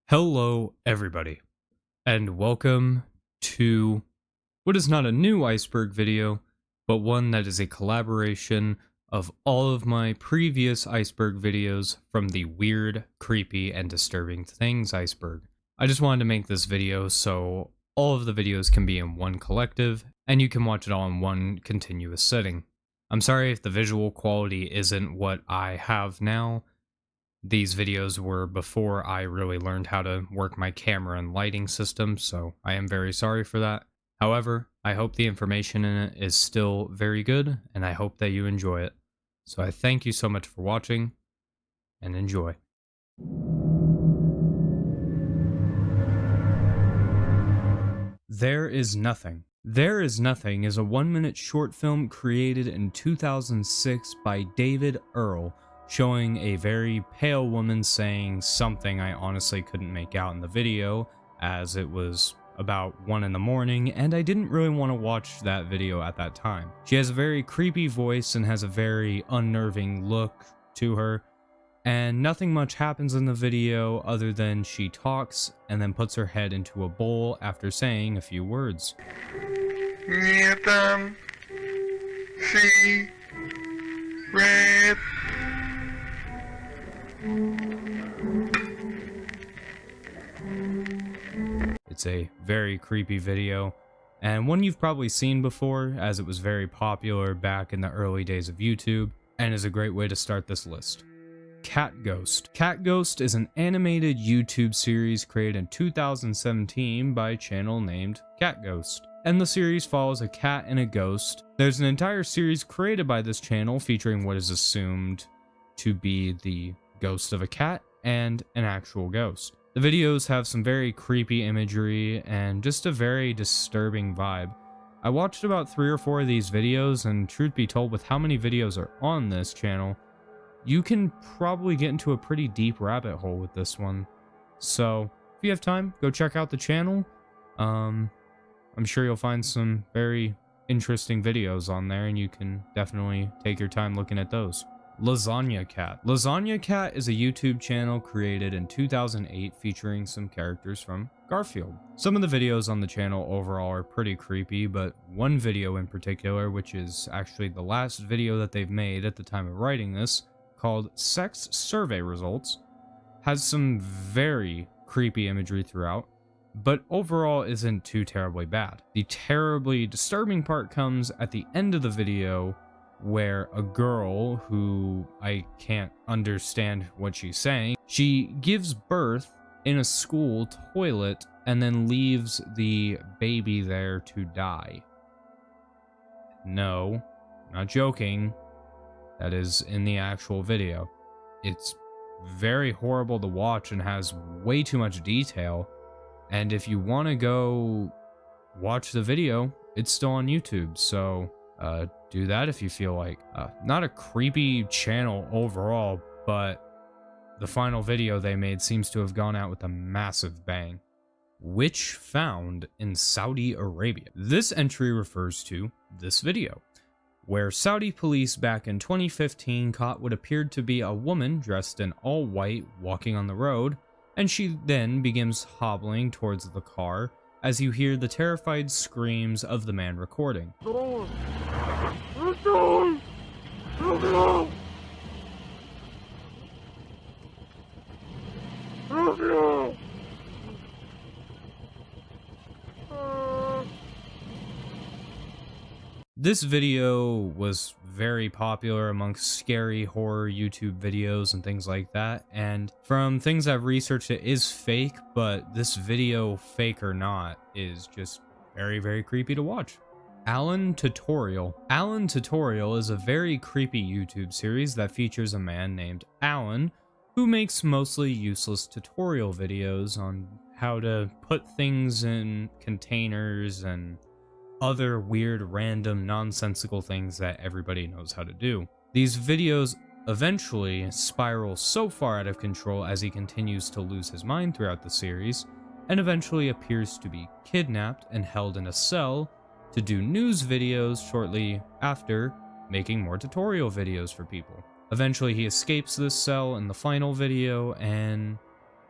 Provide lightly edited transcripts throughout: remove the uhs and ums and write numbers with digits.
Hello, everybody, and welcome to what is not a new Iceberg video, but one that is a collaboration of all of my previous Iceberg videos from the weird, creepy, and disturbing things Iceberg. I just wanted to make this video so all of the videos can be in one collective, and you can watch it all in one continuous sitting. I'm sorry if the visual quality isn't what I have now. These videos were before I really learned how to work my camera and lighting system, so I am very sorry for that. However, I hope the information in it is still very good, and I hope that you enjoy it. So I thank you so much for watching, and enjoy. There is Nothing. There is Nothing is a 1-minute short film created in 2006 by David Earl, showing a very pale woman saying something I honestly couldn't make out in the video, as it was about 1 in the morning, and I didn't really want to watch that video at that time. She has a very creepy voice and has a very unnerving look to her, and nothing much happens in the video other than she talks and then puts her head into a bowl after saying a few words. It's a very creepy video, and one you've probably seen before, as it was very popular back in the early days of YouTube, and is a great way to start this list. Cat Ghost. Cat Ghost is an animated YouTube series created in 2017 by a channel named Cat Ghost, and the series follows a cat and a ghost. There's an entire series created by this channel featuring what is assumed to be the ghost of a cat and an actual ghost. The videos have some very creepy imagery and just a very disturbing vibe. I watched about 3 or 4 of these videos, and truth be told, with how many videos are on this channel, you can probably get into a pretty deep rabbit hole with this one. So if you have time, go check out the channel. I'm sure you'll find some very interesting videos on there, and you can definitely take your time looking at those. Lasagna Cat. Lasagna Cat is a YouTube channel created in 2008 featuring some characters from Garfield. Some of the videos on the channel overall are pretty creepy, but one video in particular, which is actually the last video that they've made at the time of writing this, called Sex Survey Results, has some very creepy imagery throughout, but overall isn't too terribly bad. The terribly disturbing part comes at the end of the video, where a girl, who I can't understand what she's saying, she gives birth in a school toilet and then leaves the baby there to die. No, not joking. That is in the actual video. It's very horrible to watch and has way too much detail. And if you want to go watch the video, it's still on YouTube, so do that if you feel like. Not a creepy channel overall, but the final video they made seems to have gone out with a massive bang. Witch found in Saudi Arabia. This entry refers to this video, where Saudi police back in 2015 caught what appeared to be a woman dressed in all white walking on the road, and she then begins hobbling towards the car as you hear the terrified screams of the man recording. This video was very popular amongst scary horror YouTube videos and things like that, and from things I've researched, it is fake, but this video, fake or not, is just very, very creepy to watch. Alan Tutorial. Alan Tutorial is a very creepy YouTube series that features a man named Alan, who makes mostly useless tutorial videos on how to put things in containers and other weird, random, nonsensical things that everybody knows how to do. These videos eventually spiral so far out of control as he continues to lose his mind throughout the series, and eventually appears to be kidnapped and held in a cell to do news videos shortly after making more tutorial videos for people. Eventually he escapes this cell in the final video, and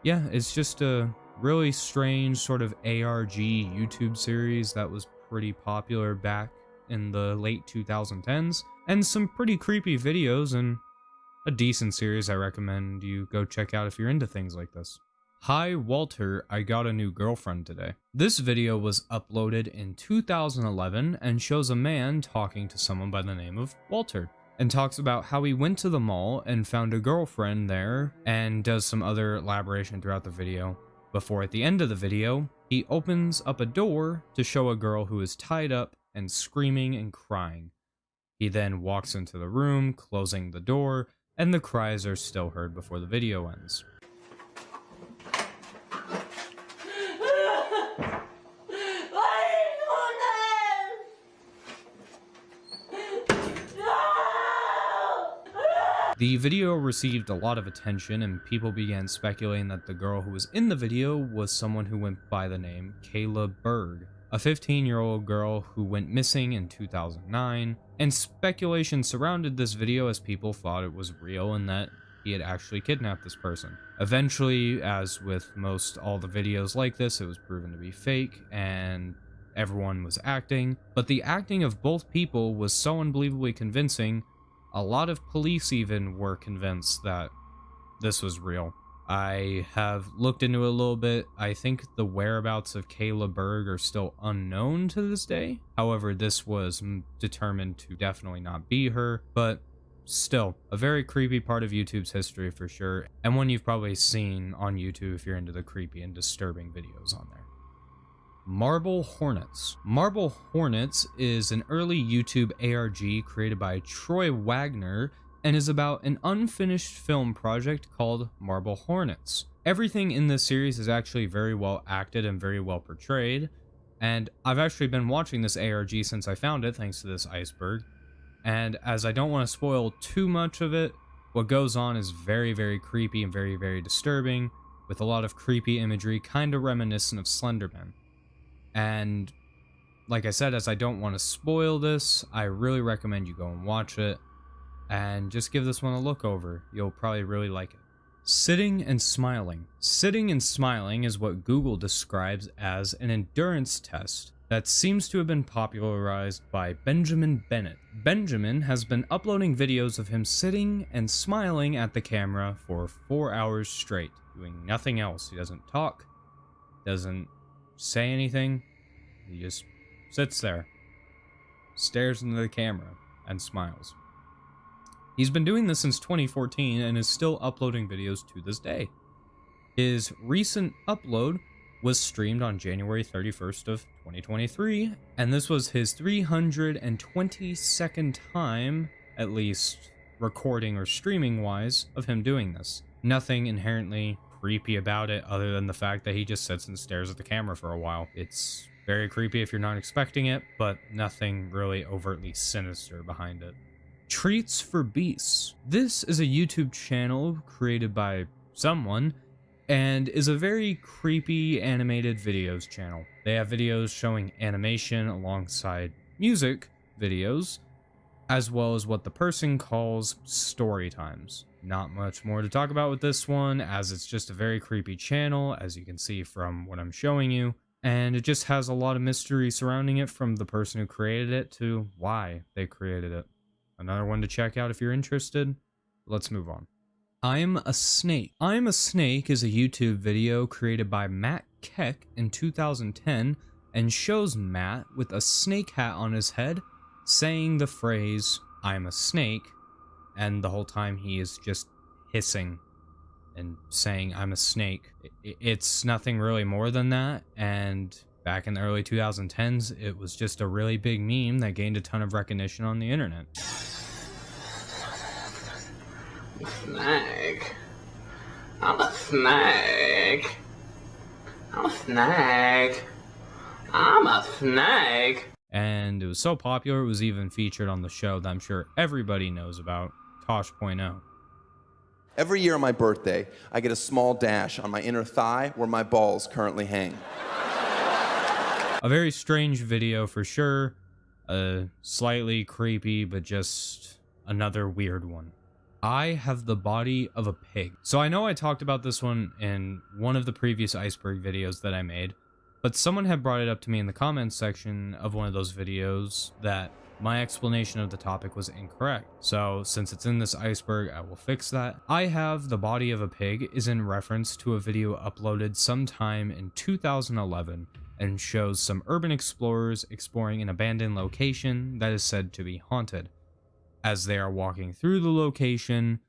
Yeah, it's just a really strange sort of ARG YouTube series that was pretty popular back in the late 2010s, and some pretty creepy videos, and a decent series I recommend you go check out if you're into things like this. Hi Walter, I got a new girlfriend today. This video was uploaded in 2011 and shows a man talking to someone by the name of Walter, and talks about how he went to the mall and found a girlfriend there, and does some other elaboration throughout the video, before at the end of the video, he opens up a door to show a girl who is tied up and screaming and crying. He then walks into the room, closing the door, and the cries are still heard before the video ends. The video received a lot of attention, and people began speculating that the girl who was in the video was someone who went by the name Kayla Berg, a 15-year-old girl who went missing in 2009, and speculation surrounded this video as people thought it was real and that he had actually kidnapped this person. Eventually, as with most all the videos like this, it was proven to be fake, and everyone was acting, but the acting of both people was so unbelievably convincing. A lot of police even were convinced that this was real. I have looked into it a little bit. I think the whereabouts of Kayla Berg are still unknown to this day. However, this was determined to definitely not be her, but still, a very creepy part of YouTube's history for sure, and one you've probably seen on YouTube if you're into the creepy and disturbing videos on there. Marble Hornets. Marble Hornets is an early YouTube ARG created by Troy Wagner and is about an unfinished film project called Marble Hornets. Everything in this series is actually very well acted and very well portrayed, and I've actually been watching this ARG since I found it thanks to this Iceberg, and as I don't want to spoil too much of it, what goes on is very, very creepy and very, very disturbing, with a lot of creepy imagery, kind of reminiscent of Slenderman. And like I said, as I don't want to spoil this, I really recommend you go and watch it and just give this one a look over. You'll probably really like it. Sitting and smiling. Sitting and smiling is what Google describes as an endurance test that seems to have been popularized by Benjamin Bennett. Benjamin has been uploading videos of him sitting and smiling at the camera for 4 hours straight, doing nothing else. He doesn't talk, doesn't say anything. He just sits there, stares into the camera, and smiles. He's been doing this since 2014 and is still uploading videos to this day. His recent upload was streamed on January 31st of 2023, and this was his 322nd time, at least recording or streaming wise, of him doing this. Nothing inherently creepy about it other than the fact that he just sits and stares at the camera for a while. It's very creepy if you're not expecting it, but nothing really overtly sinister behind it. Treats for Beasts. This is a YouTube channel created by someone and is a very creepy animated videos channel. They have videos showing animation alongside music videos, as well as what the person calls story times. Not much more to talk about with this one, as it's just a very creepy channel, as you can see from what I'm showing you, and it just has a lot of mystery surrounding it, from the person who created it to why they created it. Another one to check out if you're interested. Let's move on. I'm a Snake. I'm a Snake is a YouTube video created by Matt Keck in 2010 and shows Matt with a snake hat on his head saying the phrase, "I'm a snake," and the whole time he is just hissing and saying, "I'm a snake." It's nothing really more than that, and back in the early 2010s, it was just a really big meme that gained a ton of recognition on the internet. Snake. I'm a snake. I'm a snake. I'm a snake. And it was so popular, it was even featured on the show that I'm sure everybody knows about, Tosh.0. Every year on my birthday, I get a small dash on my inner thigh where my balls currently hang. A very strange video for sure, slightly creepy, but just another weird one. I have the body of a pig. So I know I talked about this one in one of the previous Iceberg videos that I made, but someone had brought it up to me in the comments section of one of those videos that my explanation of the topic was incorrect. So since it's in this Iceberg, I will fix that. I have the body of a pig is in reference to a video uploaded sometime in 2011 and shows some urban explorers exploring an abandoned location that is said to be haunted. As they are walking through the location,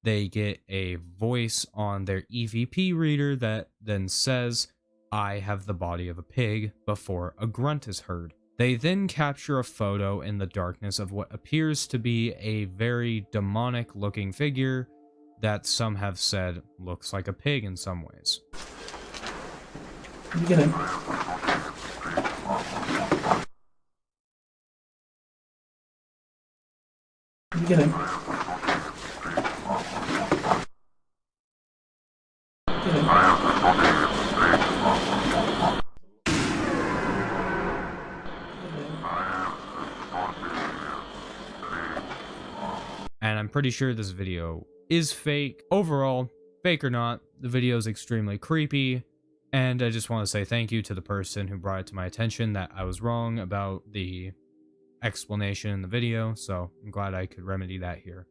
they get a voice on their EVP reader that then says, "I have the body of a pig," before a grunt is heard. They then capture a photo in the darkness of what appears to be a very demonic looking figure that some have said looks like a pig in some ways. You get it. You get it. Get it. And I'm pretty sure this video is fake. Overall, fake or not, the video is extremely creepy. And I just want to say thank you to the person who brought it to my attention that I was wrong about the explanation in the video, so I'm glad I could remedy that here.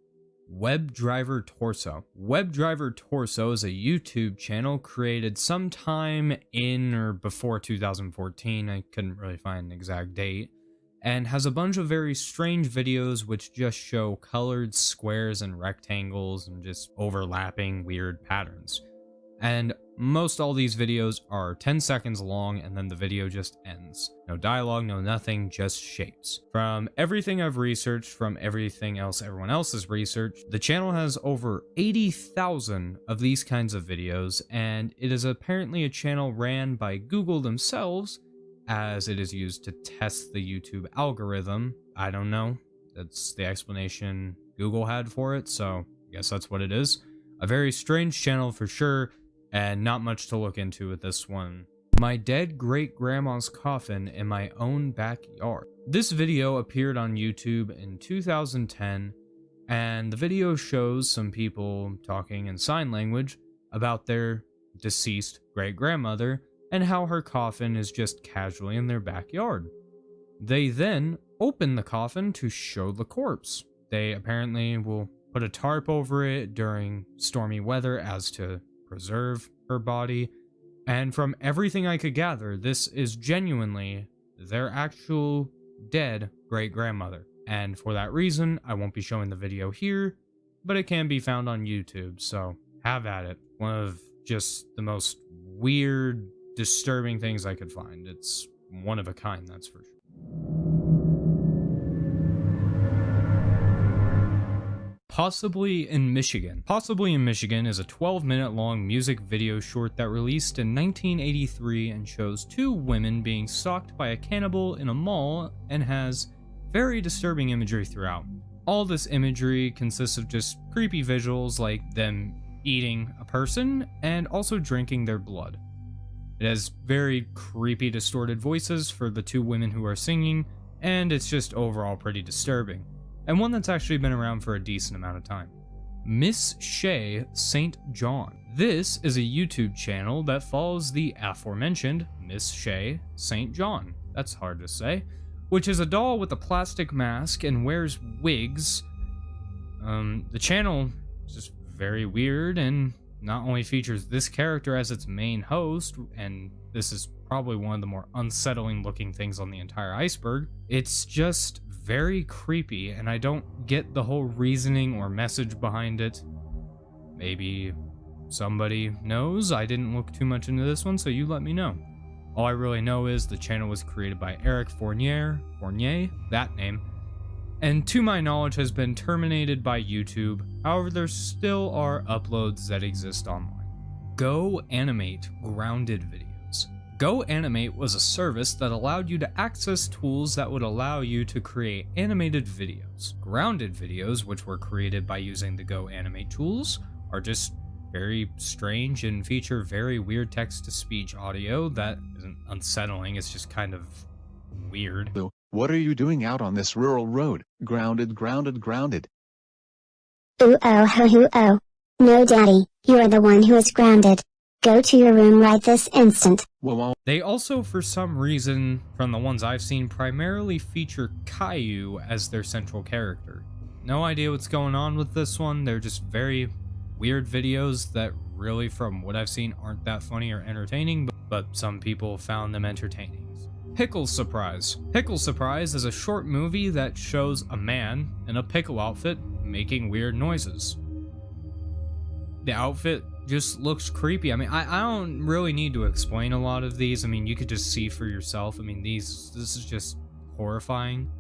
WebDriver Torso. WebDriver Torso is a YouTube channel created sometime in or before 2014, I couldn't really find an exact date, and has a bunch of very strange videos which just show colored squares and rectangles and just overlapping weird patterns. And most all these videos are 10 seconds long and then the video just ends. No dialogue, no nothing, just shapes. From everything I've researched, from everything else everyone else has researched, the channel has over 80,000 of these kinds of videos, and it is apparently a channel ran by Google themselves, as it is used to test the YouTube algorithm. I don't know. That's the explanation Google had for it, so I guess that's what it is. A very strange channel for sure, and not much to look into with this one. My dead great-grandma's coffin in my own backyard. This video appeared on YouTube in 2010, and the video shows some people talking in sign language about their deceased great-grandmother and how her coffin is just casually in their backyard. They then open the coffin to show the corpse. They apparently will put a tarp over it during stormy weather as to preserve her body, and from everything I could gather, this is genuinely their actual dead great-grandmother. And for that reason, I won't be showing the video here, but it can be found on YouTube, so have at it. One of just the most weird, disturbing things I could find. It's one of a kind, that's for sure. Possibly in Michigan. Possibly in Michigan is a 12-minute long music video short that released in 1983 and shows two women being stalked by a cannibal in a mall and has very disturbing imagery throughout. All this imagery consists of just creepy visuals like them eating a person and also drinking their blood. It has very creepy distorted voices for the two women who are singing, and it's just overall pretty disturbing. And one that's actually been around for a decent amount of time. Miss Shay St. John. This is a YouTube channel that follows the aforementioned Miss Shay St. John, that's hard to say, which is a doll with a plastic mask and wears wigs. The channel is just very weird and not only features this character as its main host, and this is probably one of the more unsettling looking things on the entire Iceberg, it's just very creepy, and I don't get the whole reasoning or message behind it. Maybe somebody knows. I didn't look too much into this one, so you let me know. All I really know is the channel was created by Eric Fournier, that name, and to my knowledge has been terminated by YouTube. However, there still are uploads that exist online. Go Animate Grounded Videos. Go Animate was a service that allowed you to access tools that would allow you to create animated videos. Grounded videos, which were created by using the Go Animate tools, are just very strange and feature very weird text-to-speech audio that isn't unsettling, it's just kind of weird. What are you doing out on this rural road? Grounded, grounded, grounded. Ooh oh ho hoo oh. No daddy, you are the one who is grounded. Go to your room right this instant. They also, for some reason, from the ones I've seen, primarily feature Caillou as their central character. No idea what's going on with this one. They're just very weird videos that really, from what I've seen, aren't that funny or entertaining, but some people found them entertaining. Pickle Surprise. Pickle Surprise is a short movie that shows a man in a pickle outfit making weird noises. The outfit just looks creepy. I mean, I don't really need to explain a lot of these. I mean, you could just see for yourself. I mean, this is just horrifying.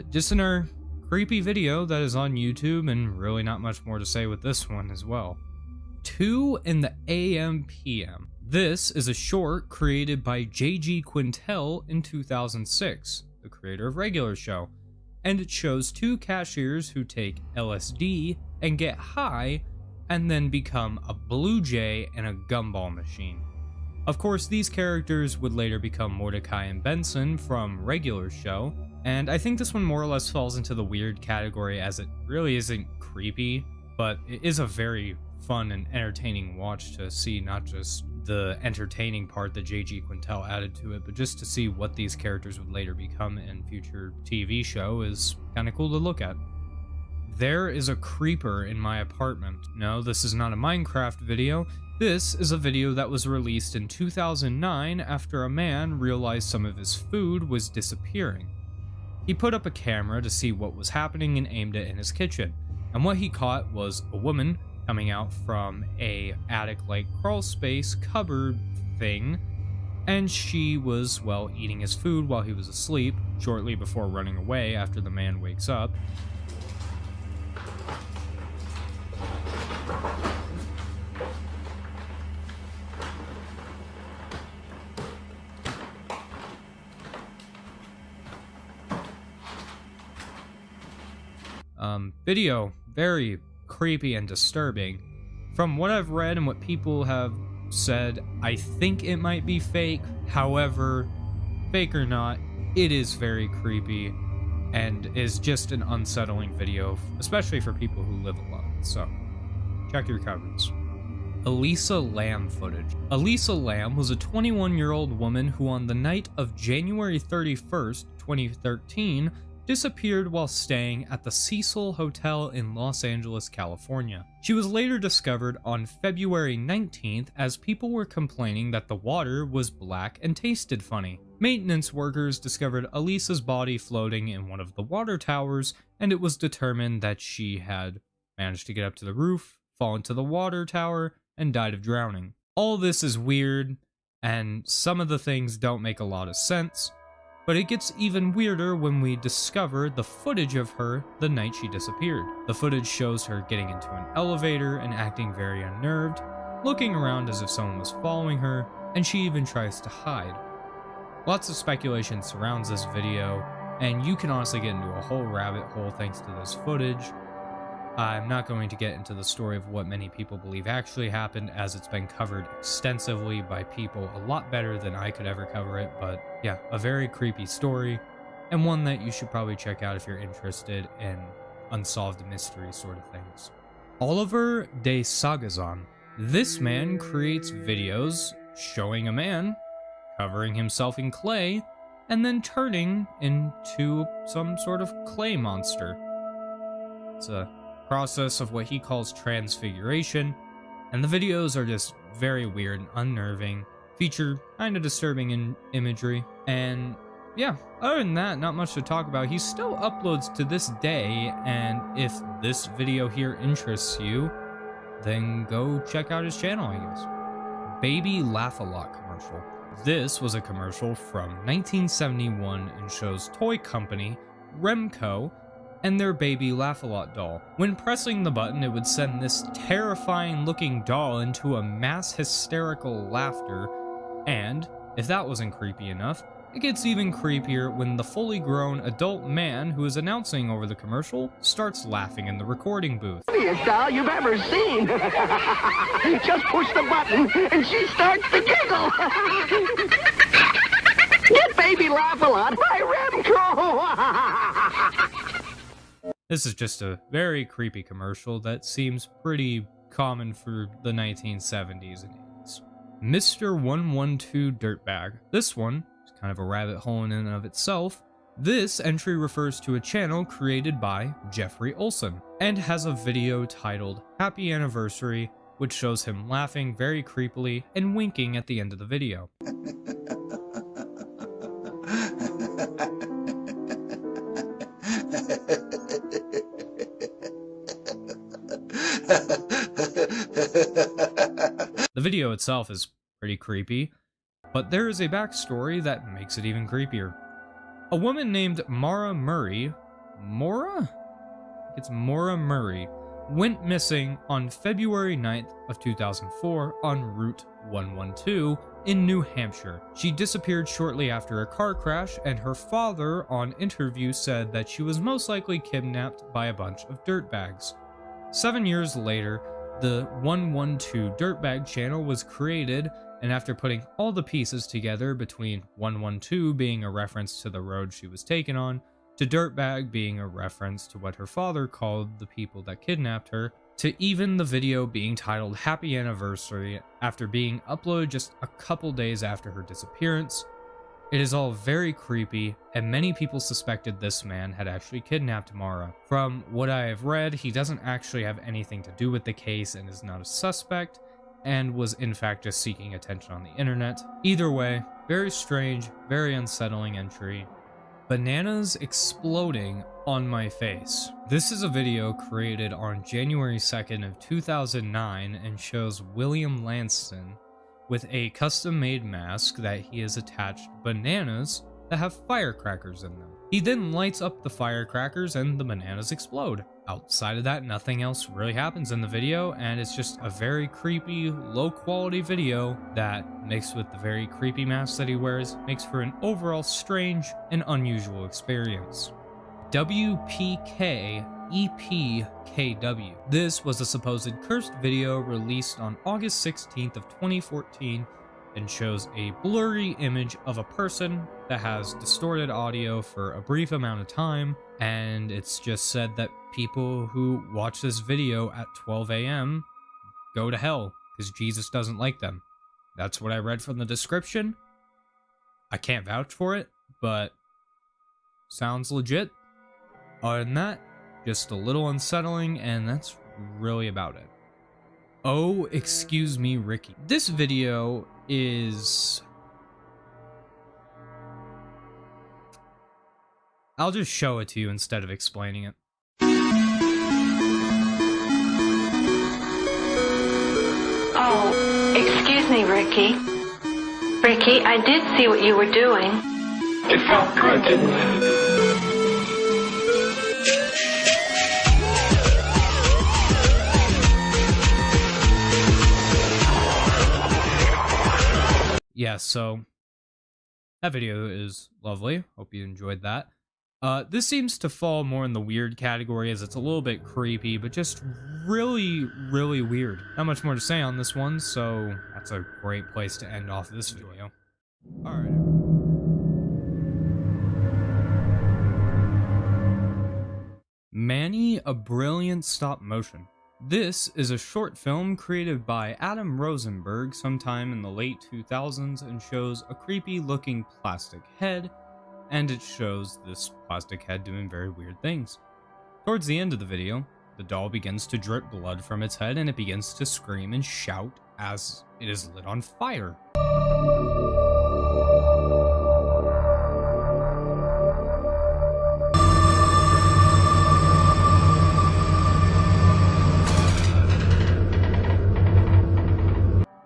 Just another creepy video that is on YouTube, and really not much more to say with this one as well. 2 in the AM PM. This is a short created by J.G. Quintel in 2006, the creator of Regular Show, and it shows 2 cashiers who take LSD and get high and then become a blue jay and a gumball machine. Of course, these characters would later become Mordecai and Benson from Regular Show, and I think this one more or less falls into the weird category as it really isn't creepy, but it is a very fun and entertaining watch to see, not just the entertaining part that J.G. Quintel added to it, but just to see what these characters would later become in future TV show is kind of cool to look at. There is a creeper in my apartment. No, this is not a Minecraft video. This is a video that was released in 2009 after a man realized some of his food was disappearing. He put up a camera to see what was happening and aimed it in his kitchen, and what he caught was a woman coming out from a attic-like crawl space cupboard thing, and she was, well, eating his food while he was asleep, shortly before running away after the man wakes up. Video, very creepy and disturbing. From what I've read and what people have said, I think it might be fake. However, fake or not, it is very creepy and is just an unsettling video, especially for people who live alone. So, check your cupboards. Elisa Lam footage. Elisa Lam was a 21-year-old woman who on the night of January 31st, 2013, disappeared while staying at the Cecil Hotel in Los Angeles, California. She was later discovered on February 19th as people were complaining that the water was black and tasted funny. Maintenance workers discovered Elisa's body floating in one of the water towers, and it was determined that she had managed to get up to the roof, fall into the water tower, and died of drowning. All this is weird, and some of the things don't make a lot of sense, but it gets even weirder when we discover the footage of her the night she disappeared. The footage shows her getting into an elevator and acting very unnerved, looking around as if someone was following her, and she even tries to hide. Lots of speculation surrounds this video, and you can honestly get into a whole rabbit hole thanks to this footage. I'm not going to get into the story of what many people believe actually happened, as it's been covered extensively by people a lot better than I could ever cover it, but yeah, a very creepy story, and one that you should probably check out if you're interested in unsolved mystery sort of things. Oliver de Sagazan. This man creates videos showing a man covering himself in clay and then turning into some sort of clay monster. It's a process of what he calls transfiguration, and the videos are just very weird and unnerving, feature kind of disturbing imagery, and yeah, other than that, not much to talk about. He still uploads to this day, and if this video here interests you, then go check out his channel, I guess. Baby Laugh-A-Lot commercial. This was a commercial from 1971 and shows toy company Remco and their baby Laugh-A-Lot doll. When pressing the button, it would send this terrifying looking doll into a mass hysterical laughter, and if that wasn't creepy enough, it gets even creepier when the fully grown adult man who is announcing over the commercial starts laughing in the recording booth. Funniest doll you've ever seen. Just push the button and she starts to giggle. Get Baby Laugh-A-Lot by Remco. This is just a very creepy commercial that seems pretty common for the 1970s and 80s. Mr. 112 Dirtbag. This one is kind of a rabbit hole in and of itself. This entry refers to a channel created by Jeffrey Olsen and has a video titled Happy Anniversary, which shows him laughing very creepily and winking at the end of the video. The video itself is pretty creepy, but there is a backstory that makes it even creepier. A woman named Maura Murray, It's Maura Murray, went missing on February 9th of 2004 on Route 112 in New Hampshire. She disappeared shortly after a car crash, and her father on interview said that she was most likely kidnapped by a bunch of dirtbags. 7 years later, the 112 Dirtbag channel was created, and after putting all the pieces together between 112 being a reference to the road she was taken on, to Dirtbag being a reference to what her father called the people that kidnapped her, to even the video being titled Happy Anniversary after being uploaded just a couple days after her disappearance, it is all very creepy, and many people suspected this man had actually kidnapped Maura. From what I have read, he doesn't actually have anything to do with the case and is not a suspect, and was in fact just seeking attention on the internet. Either way, very strange, very unsettling entry. Bananas exploding on my face. This is a video created on January 2nd of 2009 and shows William Lanston with a custom-made mask that he has attached bananas that have firecrackers in them. He then lights up the firecrackers and the bananas explode. Outside of that, nothing else really happens in the video, and it's just a very creepy, low-quality video that, mixed with the very creepy mask that he wears, makes for an overall strange and unusual experience. WPK-EPKW. This was a supposed cursed video released on August 16th of 2014 and shows a blurry image of a person that has distorted audio for a brief amount of time, and it's just said that people who watch this video at 12 a.m. go to hell because Jesus doesn't like them. That's what I read from the description. I can't vouch for it, but sounds legit. Other than that, just a little unsettling, and that's really about it. Oh, excuse me, Ricky. This video is... I'll just show it to you instead of explaining it. Oh, excuse me, Ricky. Ricky, I did see what you were doing. It felt good, didn't it? Yeah, so that video is lovely. Hope you enjoyed that. This seems to fall more in the weird category as it's a little bit creepy, but just really, really weird. Not much more to say on this one, so that's a great place to end off this video. Alright. Manny, a Brilliant Stop Motion. This is a short film created by Adam Rosenberg sometime in the late 2000s and shows a creepy looking plastic head, and it shows this plastic head doing very weird things. Towards the end of the video, the doll begins to drip blood from its head and it begins to scream and shout as it is lit on fire.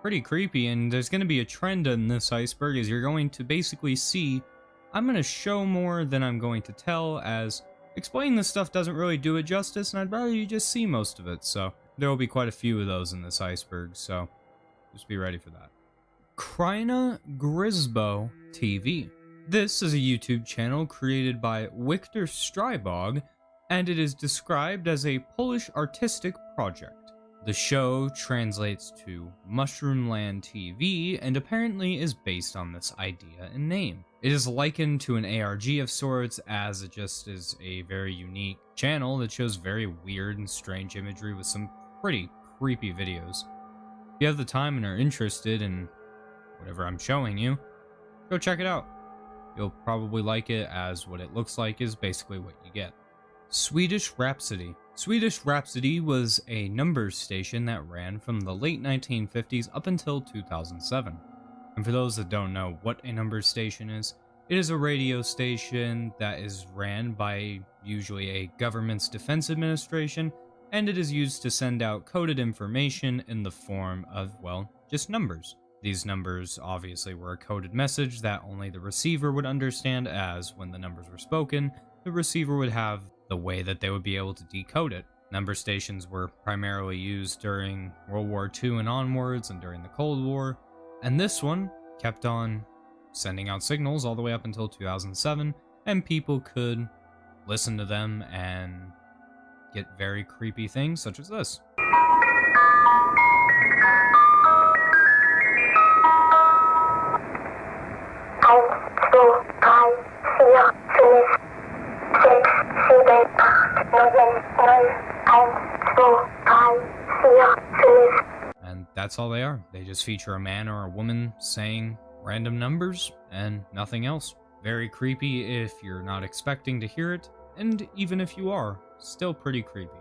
Pretty creepy, and there's going to be a trend in this iceberg as you're going to basically see I'm going to show more than I'm going to tell, as explaining this stuff doesn't really do it justice, and I'd rather you just see most of it, so there will be quite a few of those in this iceberg, so just be ready for that. Kryna Grisbo TV. This is a YouTube channel created by Wiktor Strybog, and it is described as a Polish artistic project. The show translates to Mushroomland TV and apparently is based on this idea and name. It is likened to an ARG of sorts, as it just is a very unique channel that shows very weird and strange imagery with some pretty creepy videos. If you have the time and are interested in whatever I'm showing you, go check it out. You'll probably like it, as what it looks like is basically what you get. Swedish Rhapsody. Swedish Rhapsody was a numbers station that ran from the late 1950s up until 2007. And for those that don't know what a numbers station is, it is a radio station that is ran by usually a government's defense administration, and it is used to send out coded information in the form of, well, just numbers. These numbers obviously were a coded message that only the receiver would understand, as when the numbers were spoken, the receiver would have the way that they would be able to decode it. Number stations were primarily used during World War II and onwards, and during the Cold War, and this one kept on sending out signals all the way up until 2007, and people could listen to them and get very creepy things such as this. And that's all they are. They just feature a man or a woman saying random numbers and nothing else. Very creepy if you're not expecting to hear it, and even if you are, still pretty creepy.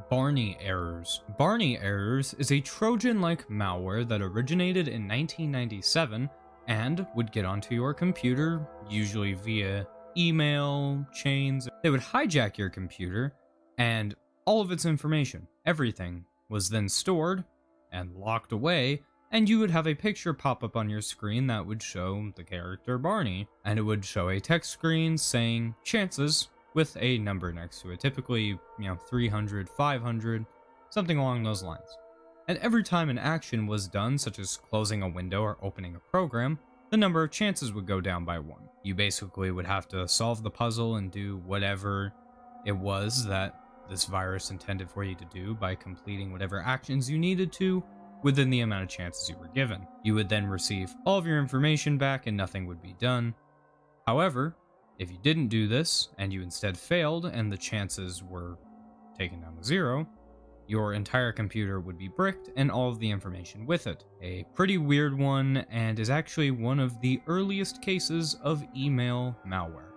Barney Errors. Barney Errors is a Trojan-like malware that originated in 1997 and would get onto your computer, usually via email chains. They would hijack your computer, and all of its information, everything, was then stored and locked away, and you would have a picture pop up on your screen that would show the character Barney, and it would show a text screen saying chances with a number next to it, typically, 300, 500, something along those lines. And every time an action was done, such as closing a window or opening a program, the number of chances would go down by 1. You basically would have to solve the puzzle and do whatever it was that this virus intended for you to do by completing whatever actions you needed to within the amount of chances you were given. You would then receive all of your information back and nothing would be done. However, if you didn't do this and you instead failed and the chances were taken down to 0, your entire computer would be bricked and all of the information with it. A pretty weird one, and is actually one of the earliest cases of email malware.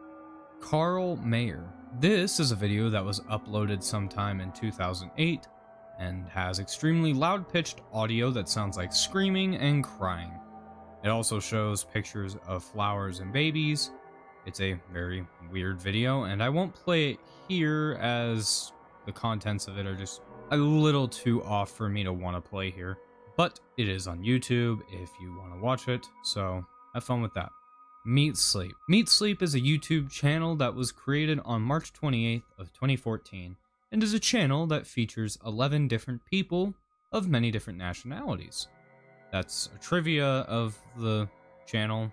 Carl Mayer. This is a video that was uploaded sometime in 2008 and has extremely loud-pitched audio that sounds like screaming and crying. It also shows pictures of flowers and babies. It's a very weird video, and I won't play it here as the contents of it are just a little too off for me to want to play here. But it is on YouTube if you want to watch it, so have fun with that. Meat Sleep. Meat Sleep is a YouTube channel that was created on March 28th of 2014, and is a channel that features 11 different people of many different nationalities. That's a trivia of the channel.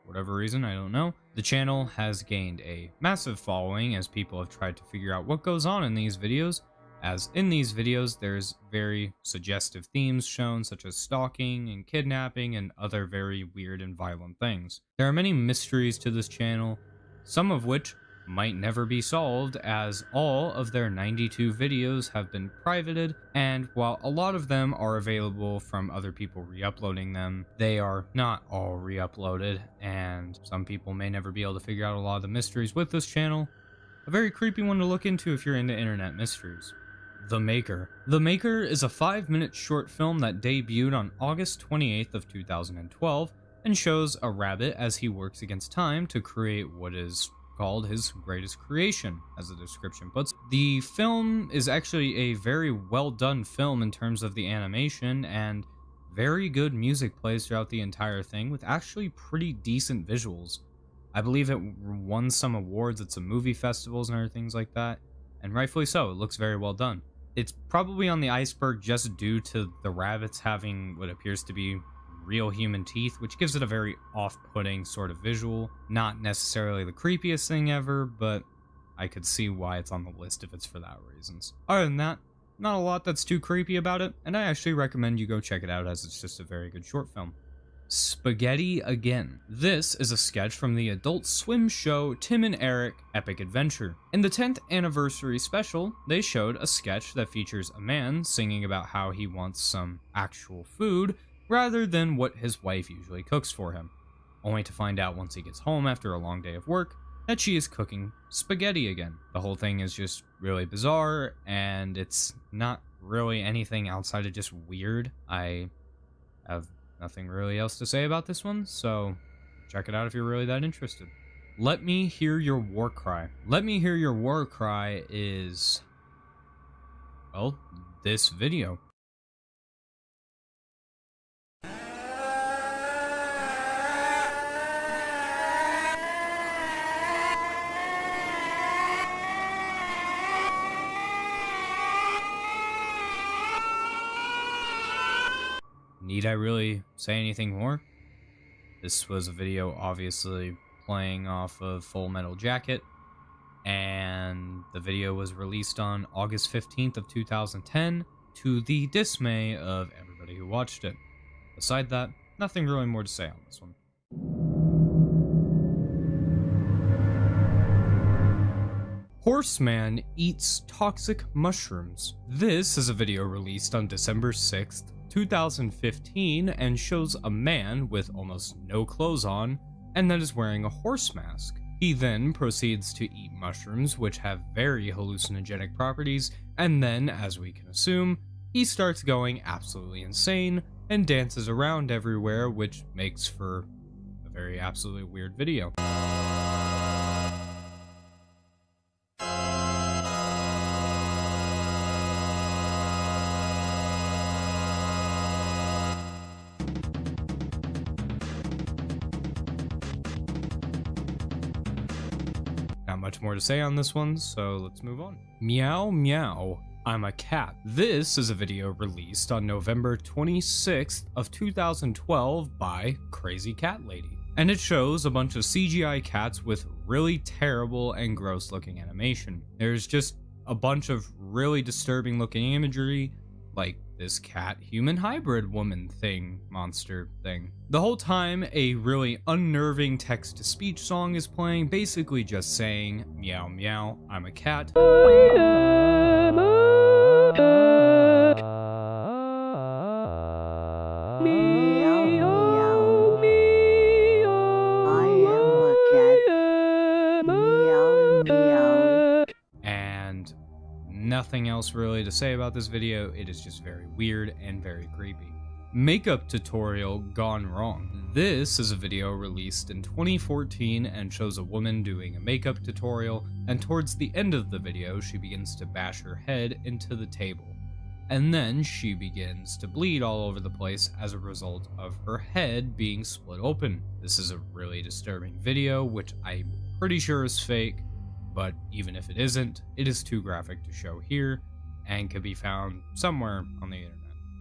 For whatever reason, I don't know. The channel has gained a massive following as people have tried to figure out what goes on in these videos, as in these videos there's very suggestive themes shown, such as stalking and kidnapping and other very weird and violent things. There are many mysteries to this channel, some of which might never be solved, as all of their 92 videos have been privated, and while a lot of them are available from other people re-uploading them, they are not all re-uploaded, and some people may never be able to figure out a lot of the mysteries with this channel. A very creepy one to look into if you're into internet mysteries. The Maker. The Maker is a 5-minute short film that debuted on August 28th of 2012 and shows a rabbit as he works against time to create what is called his greatest creation, as the description puts. The film is actually a very well done film in terms of the animation, and very good music plays throughout the entire thing with actually pretty decent visuals. I believe it won some awards at some movie festivals and other things like that, and rightfully so. It looks very well done. It's probably on the iceberg just due to the rabbits having what appears to be real human teeth, which gives it a very off-putting sort of visual. Not necessarily the creepiest thing ever, but I could see why it's on the list if it's for that reasons. Other than that, not a lot that's too creepy about it, and I actually recommend you go check it out as it's just a very good short film. Spaghetti Again. This is a sketch from the Adult Swim show Tim and Eric Epic Adventure. In the 10th anniversary special, they showed a sketch that features a man singing about how he wants some actual food rather than what his wife usually cooks for him, only to find out once he gets home after a long day of work that she is cooking spaghetti again. The whole thing is just really bizarre, and it's not really anything outside of just weird. I have nothing really else to say about this one, so check it out if you're really that interested. Let Me Hear Your War Cry. Let Me Hear Your War Cry is, well, this video. Need I really say anything more? This was a video obviously playing off of Full Metal Jacket, and the video was released on August 15th of 2010 to the dismay of everybody who watched it. Beside that, nothing really more to say on this one. Horseman eats toxic mushrooms. This is a video released on December 6th, 2015, and shows a man with almost no clothes on and that is wearing a horse mask. He then proceeds to eat mushrooms which have very hallucinogenic properties, and then, as we can assume, he starts going absolutely insane and dances around everywhere, which makes for a very absolutely weird video. Not much more to say on this one, so let's move on. Meow Meow, I'm a Cat. This is a video released on November 26th of 2012 by Crazy Cat Lady. And it shows a bunch of CGI cats with really terrible and gross looking animation. There's just a bunch of really disturbing looking imagery, like this cat-human hybrid woman thing, monster thing. The whole time, a really unnerving text-to-speech song is playing, basically just saying, meow meow, I'm a cat. And nothing else really to say about this video. It is just very weird and very creepy. Makeup tutorial gone wrong. This is a video released in 2014 and shows a woman doing a makeup tutorial, and towards the end of the video she begins to bash her head into the table. And then she begins to bleed all over the place as a result of her head being split open. This is a really disturbing video, which I'm pretty sure is fake, but even if it isn't, it is too graphic to show here and can be found somewhere on the internet.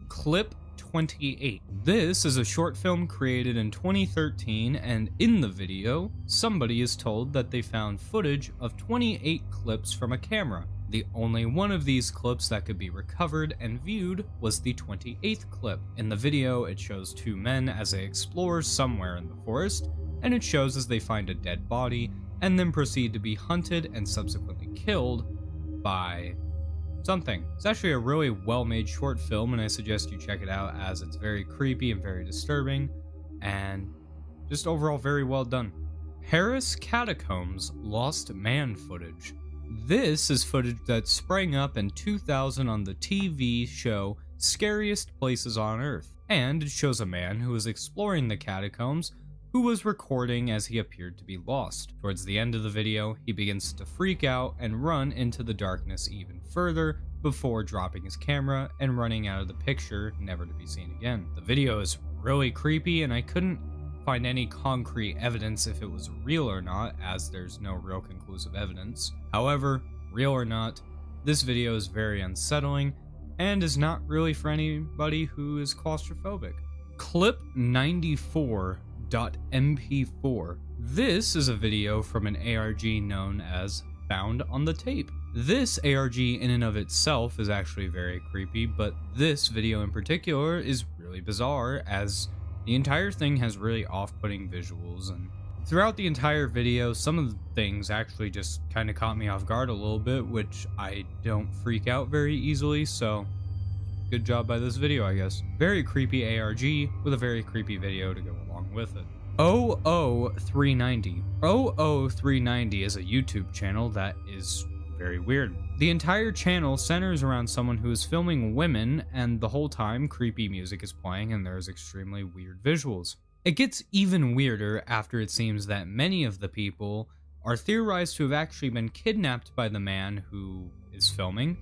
Clip 28. This is a short film created in 2013, and in the video, somebody is told that they found footage of 28 clips from a camera. The only one of these clips that could be recovered and viewed was the 28th clip. In the video, it shows two men as they explore somewhere in the forest, and it shows as they find a dead body and then proceed to be hunted and subsequently killed by something. It's actually a really well-made short film, and I suggest you check it out as it's very creepy and very disturbing, and just overall very well done. Harris Catacombs Lost Man footage. This is footage that sprang up in 2000 on the TV show Scariest Places on Earth, and it shows a man who is exploring the catacombs who was recording as he appeared to be lost. Towards the end of the video, he begins to freak out and run into the darkness even further before dropping his camera and running out of the picture, never to be seen again. The video is really creepy, and I couldn't find any concrete evidence if it was real or not, as there's no real conclusive evidence. However, real or not, this video is very unsettling and is not really for anybody who is claustrophobic. Clip 94.mp4. This is a video from an ARG known as Found on the Tape. This ARG in and of itself is actually very creepy, but this video in particular is really bizarre as the entire thing has really off-putting visuals, and throughout the entire video some of the things actually just kind of caught me off guard a little bit, which I don't freak out very easily, so good job by this video, I guess. Very creepy ARG with a very creepy video to go along with it. 00390. 00390 is a YouTube channel that is very weird. The entire channel centers around someone who is filming women, and the whole time creepy music is playing and there's extremely weird visuals. It gets even weirder after it seems that many of the people are theorized to have actually been kidnapped by the man who is filming,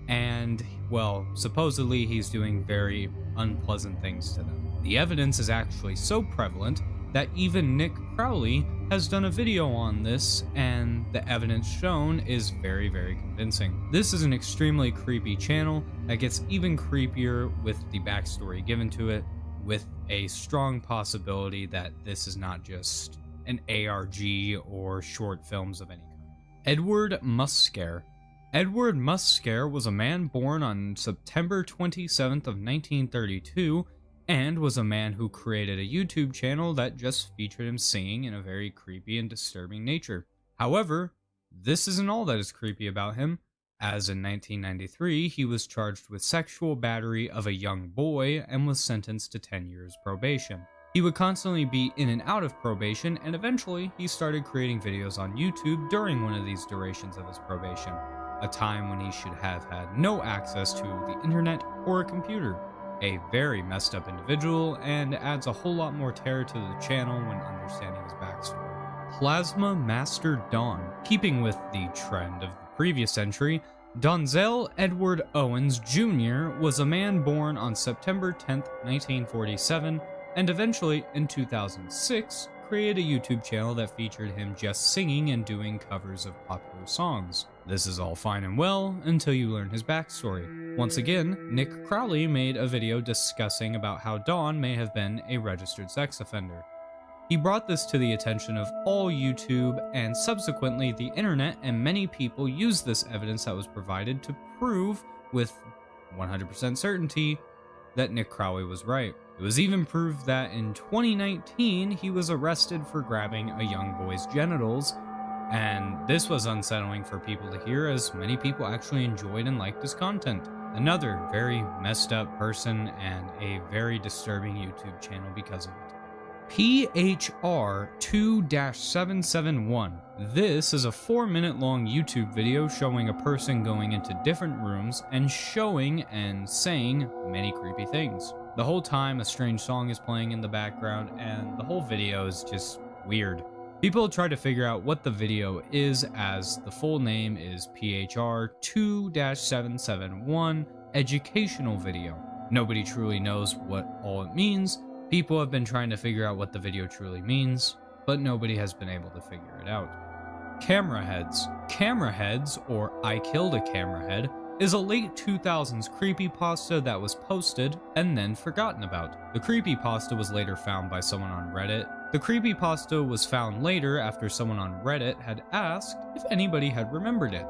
and, well, supposedly he's doing very unpleasant things to them. The evidence is actually so prevalent that even Nick Crowley has done a video on this, and the evidence shown is very, very convincing. This is an extremely creepy channel that gets even creepier with the backstory given to it, with a strong possibility that this is not just an ARG or short films of any kind. Edward Muscare. Edward Muscare was a man born on September 27th of 1932 and was a man who created a YouTube channel that just featured him singing in a very creepy and disturbing nature. However, this isn't all that is creepy about him, as in 1993 he was charged with sexual battery of a young boy and was sentenced to 10 years probation. He would constantly be in and out of probation, and eventually he started creating videos on YouTube during one of these durations of his probation, a time when he should have had no access to the internet or a computer. A very messed up individual, and adds a whole lot more terror to the channel when understanding his backstory. Plasma Master Don. Keeping with the trend of the previous entry, Donzel Edward Owens Jr. was a man born on September 10th, 1947, and eventually, in 2006, created a YouTube channel that featured him just singing and doing covers of popular songs. This is all fine and well until you learn his backstory. Once again, Nick Crowley made a video discussing about how Don may have been a registered sex offender. He brought this to the attention of all YouTube, and subsequently the internet and many people used this evidence that was provided to prove with 100% certainty that Nick Crowley was right. It was even proved that in 2019 he was arrested for grabbing a young boy's genitals, and this was unsettling for people to hear as many people actually enjoyed and liked his content. Another very messed up person and a very disturbing YouTube channel because of it. PHR 2-771. This is a 4-minute long YouTube video showing a person going into different rooms and showing and saying many creepy things. The whole time a strange song is playing in the background, and the whole video is just weird. People try to figure out what the video is, as the full name is PHR 2-771 Educational Video. Nobody truly knows what all it means. People have been trying to figure out what the video truly means, but nobody has been able to figure it out. Camera Heads. Camera Heads, or I Killed a Camera Head, is a late 2000s creepypasta that was posted and then forgotten about. The creepypasta was later found by someone on Reddit. The creepypasta was found later after someone on Reddit had asked if anybody had remembered it.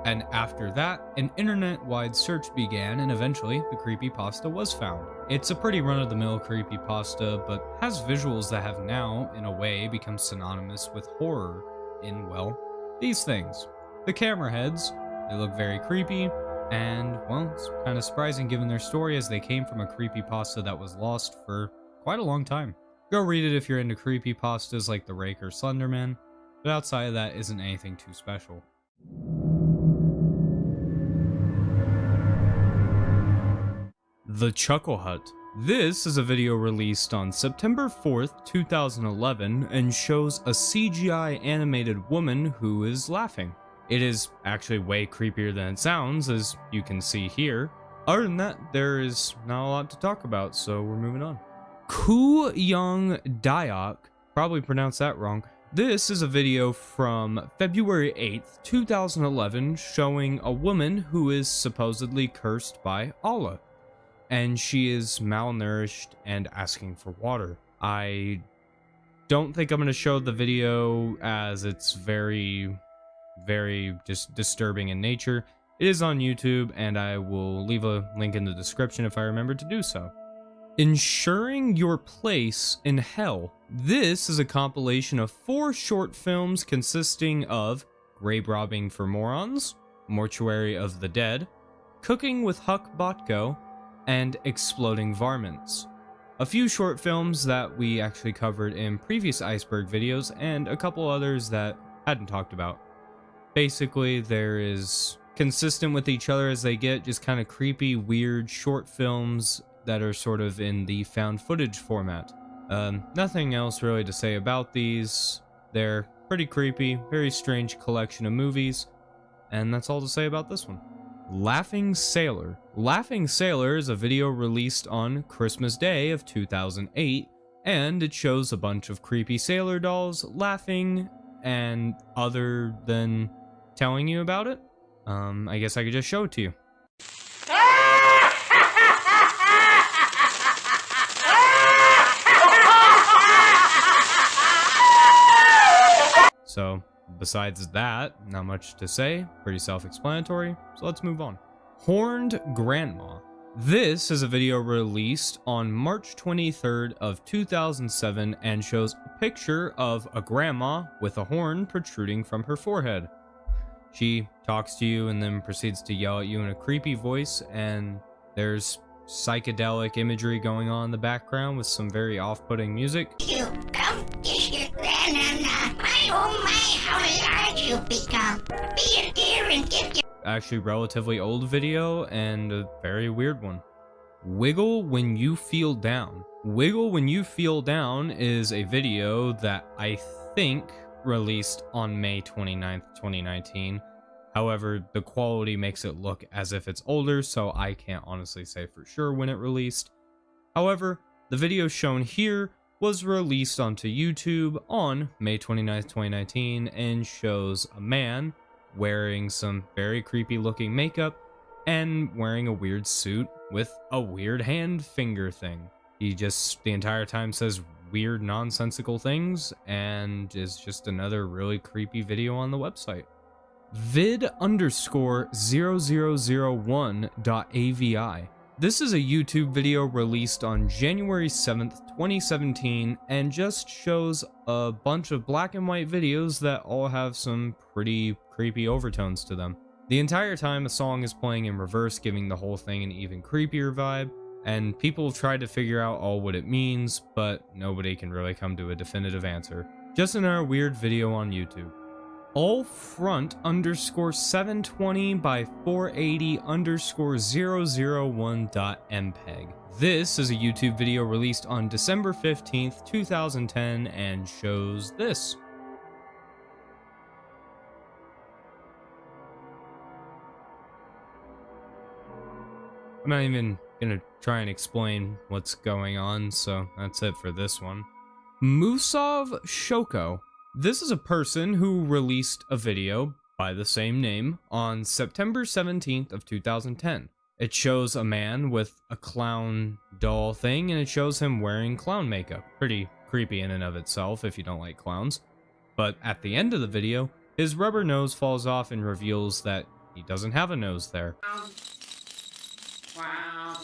And after that, an internet-wide search began, and eventually the creepypasta was found. It's a pretty run-of-the-mill creepypasta, but has visuals that have now, in a way, become synonymous with horror in, well, these things. The camera heads, they look very creepy, and, well, it's kind of surprising given their story, as they came from a creepypasta that was lost for quite a long time. Go read it if you're into creepypastas like The Rake or Slenderman, but outside of that isn't anything too special. The Chuckle Hut. This is a video released on September 4th, 2011, and shows a CGI animated woman who is laughing. It is actually way creepier than it sounds, as you can see here. Other than that, there is not a lot to talk about, so we're moving on. Koo Young Diok, probably pronounced that wrong. This is a video from February 8th, 2011, showing a woman who is supposedly cursed by Allah, and she is malnourished and asking for water. I don't think I'm going to show the video, as it's very very just disturbing in nature. It is on YouTube, and I will leave a link in the description if I remember to do so. Ensuring Your Place in Hell. This is a compilation of 4 short films consisting of Grave Robbing for Morons, Mortuary of the Dead, Cooking with Huck Botko, and Exploding Varmints. A few short films that we actually covered in previous Iceberg videos, and a couple others that hadn't talked about. Basically, there is, consistent with each other as they get, just kind of creepy, weird short films that are sort of in the found footage format. Nothing else really to say about these. They're pretty creepy, very strange collection of movies, and that's all to say about this one. Laughing Sailor. Laughing Sailor is a video released on Christmas Day of 2008, and it shows a bunch of creepy sailor dolls laughing, and other than telling you about it, I guess I could just show it to you. So, besides that, not much to say, pretty self-explanatory, so let's move on. Horned Grandma. This is a video released on March 23rd of 2007 and shows a picture of a grandma with a horn protruding from her forehead. She talks to you and then proceeds to yell at you in a creepy voice, and there's psychedelic imagery going on in the background with some very off-putting music. You come kiss your grandma. My oh my, how large you become. Be a dear and give your... Actually relatively old video and a very weird one. Wiggle When You Feel Down. Wiggle When You Feel Down is a video that I think released on May 29th, 2019. However, the quality makes it look as if it's older, so I can't honestly say for sure when it released. However, the video shown here was released onto YouTube on May 29th, 2019, and shows a man wearing some very creepy looking makeup and wearing a weird suit with a weird hand finger thing. He just the entire time says weird nonsensical things and is just another really creepy video on the website. vid_0001.avi. This is a YouTube video released on January 7th, 2017, and just shows a bunch of black and white videos that all have some pretty creepy overtones to them. The entire time a song is playing in reverse, giving the whole thing an even creepier vibe, and people have tried to figure out all what it means, but nobody can really come to a definitive answer. Just another weird video on YouTube. Allfront_720 by 480_001.mpeg. This is a YouTube video released on December 15th, 2010 and shows this. I'm not even gonna try and explain what's going on, so that's it for this one. Musov Shoko. This is a person who released a video by the same name on September 17th of 2010. It shows a man with a clown doll thing, and it shows him wearing clown makeup. Pretty creepy in and of itself if you don't like clowns. But at the end of the video, his rubber nose falls off and reveals that he doesn't have a nose there. Wow.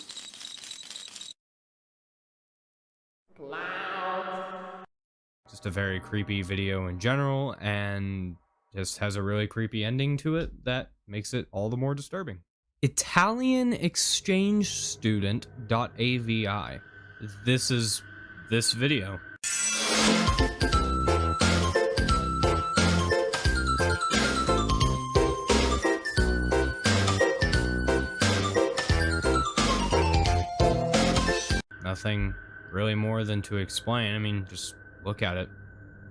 Just a very creepy video in general, and just has a really creepy ending to it that makes it all the more disturbing. Italian exchange student.avi. This is this video. Nothing really more than to explain. I mean, just look at it.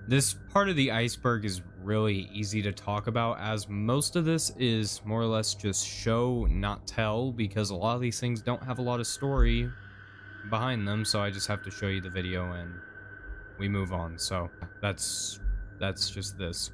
This part of the iceberg is really easy to talk about, as most of this is more or less just show, not tell, because a lot of these things don't have a lot of story behind them, so I just have to show you the video and we move on. So that's just this.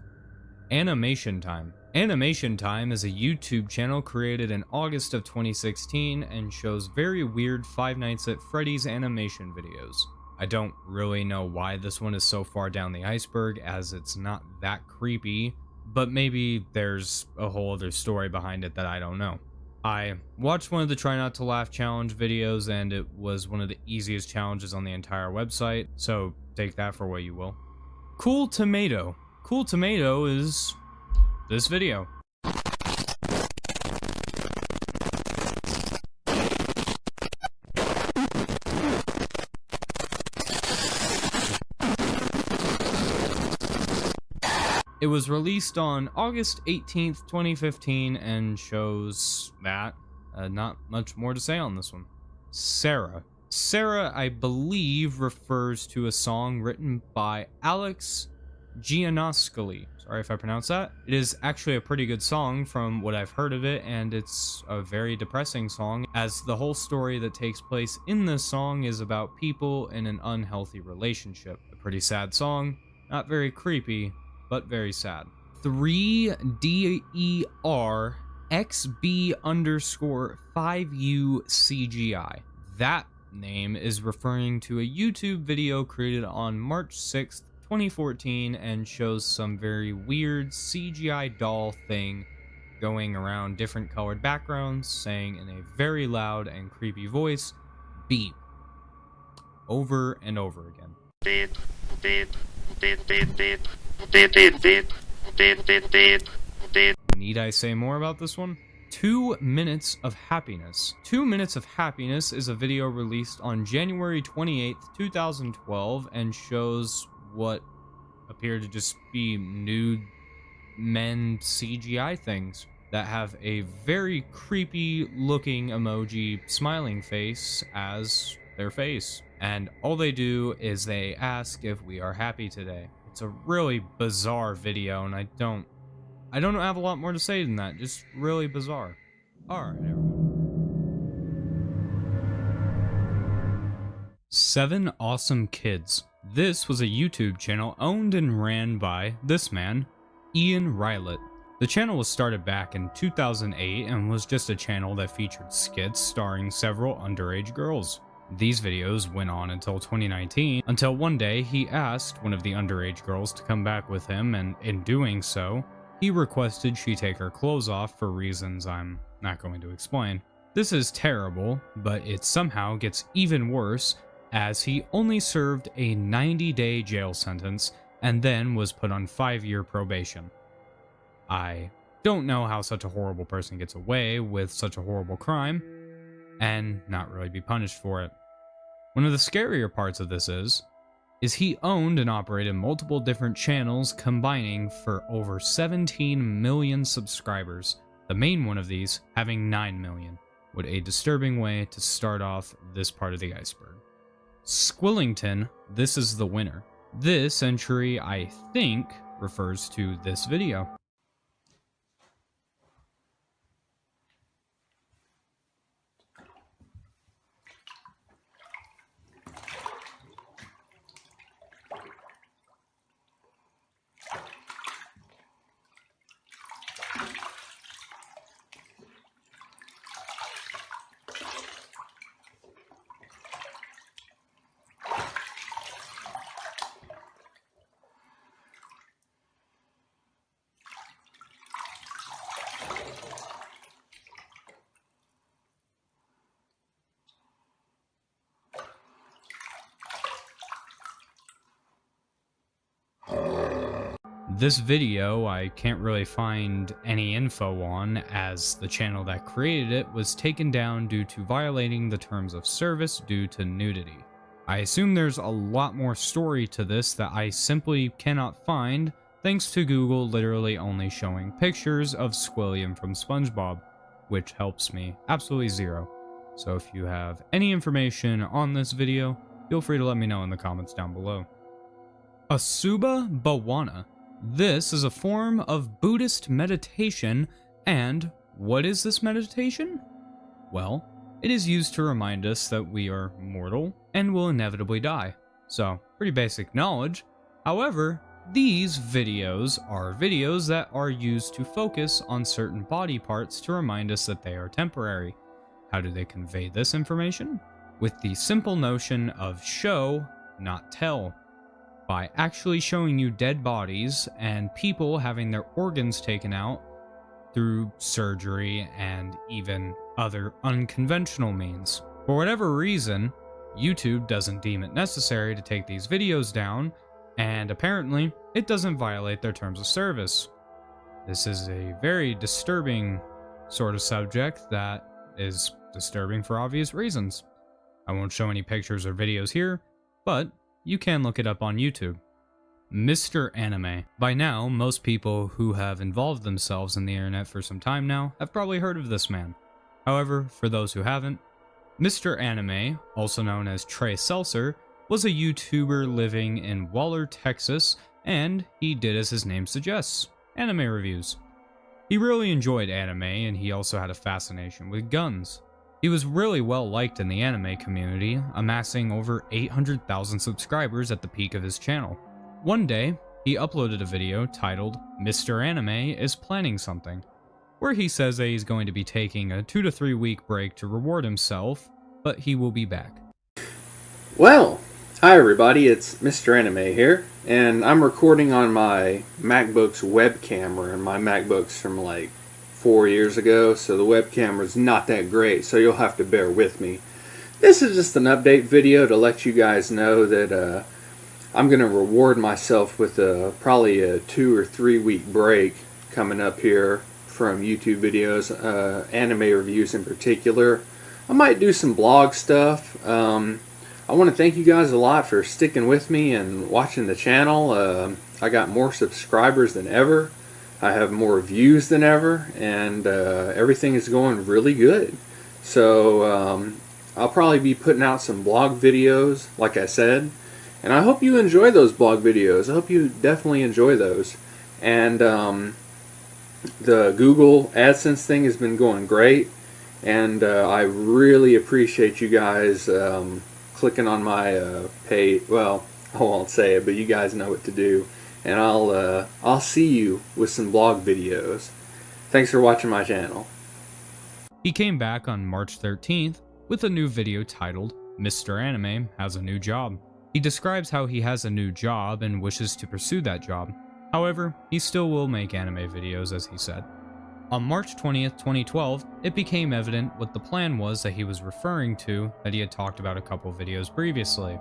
Animation Time. Animation Time is a YouTube channel created in August of 2016 and shows very weird Five Nights at Freddy's animation videos. I don't really know why this one is so far down the iceberg, as it's not that creepy. but maybe there's a whole other story behind it that I don't know. I watched one of the Try Not to Laugh challenge videos, and it was one of the easiest challenges on the entire website, so take that for what you will. Cool Tomato. Cool Tomato is this video. It was released on August 18th, 2015, and shows that. Not much more to say on this one. Sarah. Sarah, I believe, refers to a song written by Alex Giannoscoli. Sorry if I pronounce that. It is actually a pretty good song from what I've heard of it, and it's a very depressing song, as the whole story that takes place in this song is about people in an unhealthy relationship. A pretty sad song, not very creepy, but very sad. 3DERXB_5UCGI. That name is referring to a YouTube video created on March 6th, 2014, and shows some very weird CGI doll thing going around different colored backgrounds, saying in a very loud and creepy voice, beep, over and over again. Beep, beep, beep, beep, beep. Need I say more about this one? 2 Minutes of Happiness. 2 Minutes of Happiness is a video released on January 28th, 2012, and shows what appear to just be nude men CGI things that have a very creepy looking emoji smiling face as their face. And all they do is they ask if we are happy today. It's a really bizarre video, and I don't have a lot more to say than that. Just really bizarre. Alright, everyone. 7 Awesome Kids. This was a YouTube channel owned and ran by this man, Ian Rylett. The channel was started back in 2008 and was just a channel that featured skits starring several underage girls. These videos went on until 2019, until one day he asked one of the underage girls to come back with him, and in doing so, he requested she take her clothes off for reasons I'm not going to explain. This is terrible, but it somehow gets even worse, as he only served a 90-day jail sentence and then was put on 5-year probation. I don't know how such a horrible person gets away with such a horrible crime and not really be punished for it. One of the scarier parts of this is he owned and operated multiple different channels combining for over 17 million subscribers, the main one of these having 9 million. What a disturbing way to start off this part of the iceberg. Squillington, this is the winner. This entry, I think, refers to this video. This video I can't really find any info on, as the channel that created it was taken down due to violating the terms of service due to nudity. I assume there's a lot more story to this that I simply cannot find, thanks to Google literally only showing pictures of Squilliam from SpongeBob, which helps me absolutely zero. So if you have any information on this video, feel free to let me know in the comments down below. Asuba Bawana. This is a form of Buddhist meditation, and what is this meditation? Well, it is used to remind us that we are mortal and will inevitably die. So, pretty basic knowledge. However, these videos are videos that are used to focus on certain body parts to remind us that they are temporary. How do they convey this information? With the simple notion of show, not tell. by actually showing you dead bodies and people having their organs taken out through surgery and even other unconventional means. For whatever reason, YouTube doesn't deem it necessary to take these videos down, and apparently it doesn't violate their terms of service. This is a very disturbing sort of subject that is disturbing for obvious reasons. I won't show any pictures or videos here, but you can look it up on YouTube. Mr. Anime. By now, most people who have involved themselves in the internet for some time now have probably heard of this man. However, for those who haven't, Mr. Anime, also known as Trey Seltzer, was a YouTuber living in Waller, Texas, and he did as his name suggests, anime reviews. He really enjoyed anime, and he also had a fascination with guns. He was really well liked in the anime community, amassing over 800,000 subscribers at the peak of his channel. One day, he uploaded a video titled Mr. Anime is Planning Something, where he says that he's going to be taking a 2 to 3 week break to reward himself, but he will be back. Well, hi everybody, it's Mr. Anime here, and I'm recording on my MacBook's web camera, and my MacBook's from like 4 years ago, so the web camera's not that great, so you'll have to bear with me. This is just an update video to let you guys know that I'm going to reward myself with probably a 2 or 3 week break coming up here from YouTube videos, anime reviews in particular. I might do some blog stuff. I want to thank you guys a lot for sticking with me and watching the channel. I got more subscribers than ever. I have more views than ever, and everything is going really good. So I'll probably be putting out some blog videos, like I said. And I hope you enjoy those blog videos. I hope you definitely enjoy those. And the Google AdSense thing has been going great. And I really appreciate you guys clicking on my page. Well, I won't say it, but you guys know what to do. And I'll see you with some blog videos. Thanks for watching my channel. He came back on March 13th with a new video titled Mr. Anime Has a New Job. He describes how he has a new job and wishes to pursue that job. However, he still will make anime videos, as he said. On March 20th, 2012, it became evident what the plan was that he was referring to that he had talked about a couple videos previously.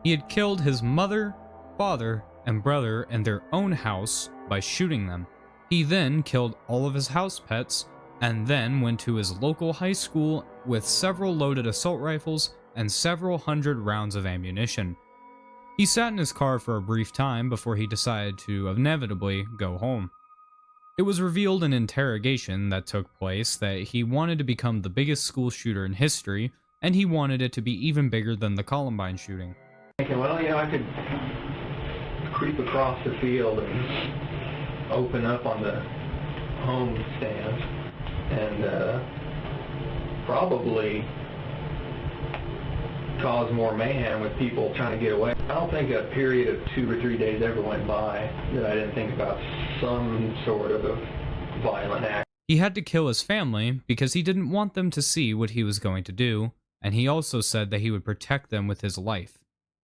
He had killed his mother, father, and brother in their own house by shooting them. He then killed all of his house pets and then went to his local high school with several loaded assault rifles and several hundred rounds of ammunition. He sat in his car for a brief time before he decided to inevitably go home. It was revealed in interrogation that took place that he wanted to become the biggest school shooter in history, and he wanted it to be even bigger than the Columbine shooting. Thinking, well, you know, I could creep across the field and open up on the home stand and probably cause more mayhem with people trying to get away. I don't think a period of 2 or 3 days ever went by that I didn't think about some sort of a violent act. He had to kill his family because he didn't want them to see what he was going to do, and he also said that he would protect them with his life.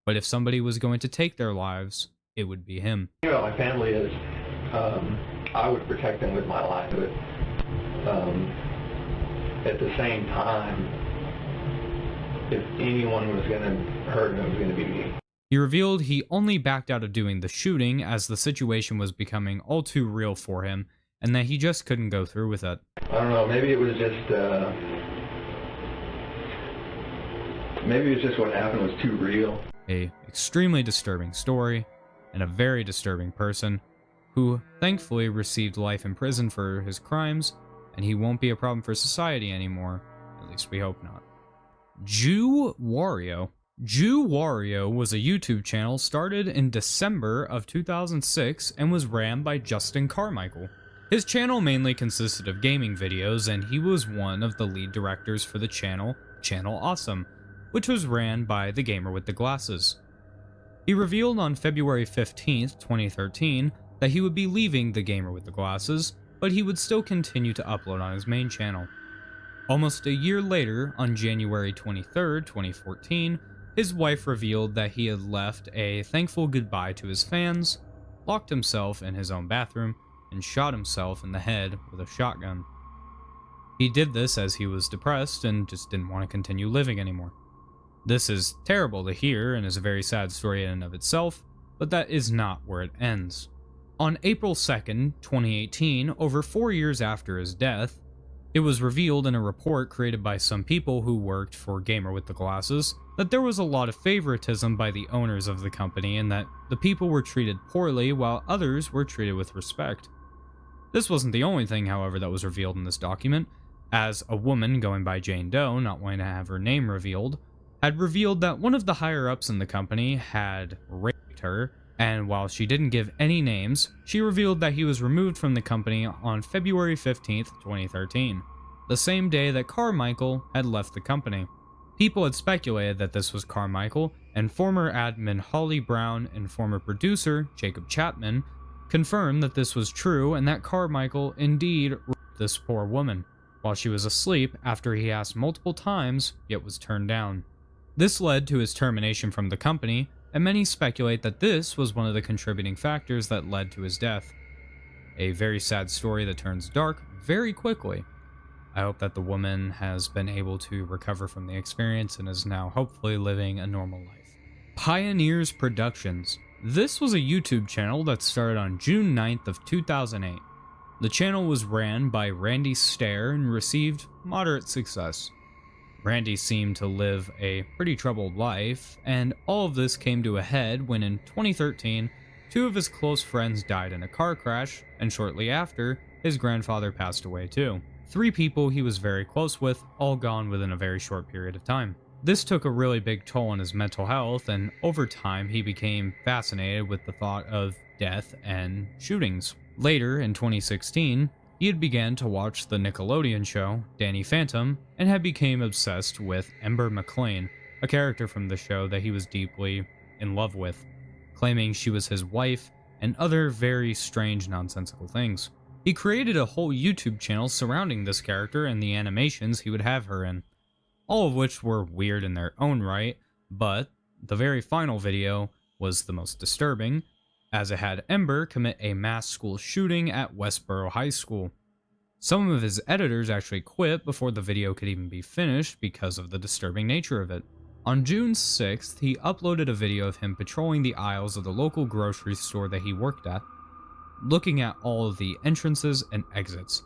But if somebody was going to take their lives, it would be him. You know, my family is, I would protect them with my life, but at the same time, if anyone was going to hurt him, it was going to be me. He revealed he only backed out of doing the shooting as the situation was becoming all too real for him, and that he just couldn't go through with it. I don't know, maybe it was just what happened was too real. A extremely disturbing story, and a very disturbing person, who thankfully received life in prison for his crimes, and he won't be a problem for society anymore. At least we hope not. Jew Wario. Jew Wario was a YouTube channel started in December of 2006 and was ran by Justin Carmichael. His channel mainly consisted of gaming videos, and he was one of the lead directors for the channel Awesome, which was ran by the gamer with the glasses. He revealed on February 15th, 2013 that he would be leaving the gamer with the glasses, but he would still continue to upload on his main channel. Almost a year later, on January 23rd, 2014, his wife revealed that he had left a thankful goodbye to his fans, locked himself in his own bathroom, and shot himself in the head with a shotgun. He did this as he was depressed and just didn't want to continue living anymore. This is terrible to hear and is a very sad story in and of itself, but that is not where it ends. On April 2nd, 2018, over 4 years after his death, it was revealed in a report created by some people who worked for Gamer with the Glasses that there was a lot of favoritism by the owners of the company and that the people were treated poorly while others were treated with respect. This wasn't the only thing, however, that was revealed in this document, as a woman going by Jane Doe, not wanting to have her name revealed, had revealed that one of the higher-ups in the company had raped her, and while she didn't give any names, she revealed that he was removed from the company on February 15th, 2013, the same day that Carmichael had left the company. People had speculated that this was Carmichael, and former admin Holly Brown and former producer Jacob Chapman confirmed that this was true and that Carmichael indeed raped this poor woman, while she was asleep after he asked multiple times, yet was turned down. This led to his termination from the company, and many speculate that this was one of the contributing factors that led to his death. A very sad story that turns dark very quickly. I hope that the woman has been able to recover from the experience and is now hopefully living a normal life. Pioneers Productions. This was a YouTube channel that started on June 9th of 2008. The channel was ran by Randy Stair and received moderate success. Randy seemed to live a pretty troubled life, and all of this came to a head when in 2013, 2 of his close friends died in a car crash, and shortly after, his grandfather passed away too. 3 people he was very close with, all gone within a very short period of time. This took a really big toll on his mental health, and over time he became fascinated with the thought of death and shootings. Later, in 2016, he had began to watch the Nickelodeon show, Danny Phantom, and had become obsessed with Ember McLean, a character from the show that he was deeply in love with, claiming she was his wife and other very strange nonsensical things. He created a whole YouTube channel surrounding this character and the animations he would have her in, all of which were weird in their own right, but the very final video was the most disturbing, as it had Ember commit a mass school shooting at Westboro High School. Some of his editors actually quit before the video could even be finished because of the disturbing nature of it. On June 6th, he uploaded a video of him patrolling the aisles of the local grocery store that he worked at, looking at all of the entrances and exits,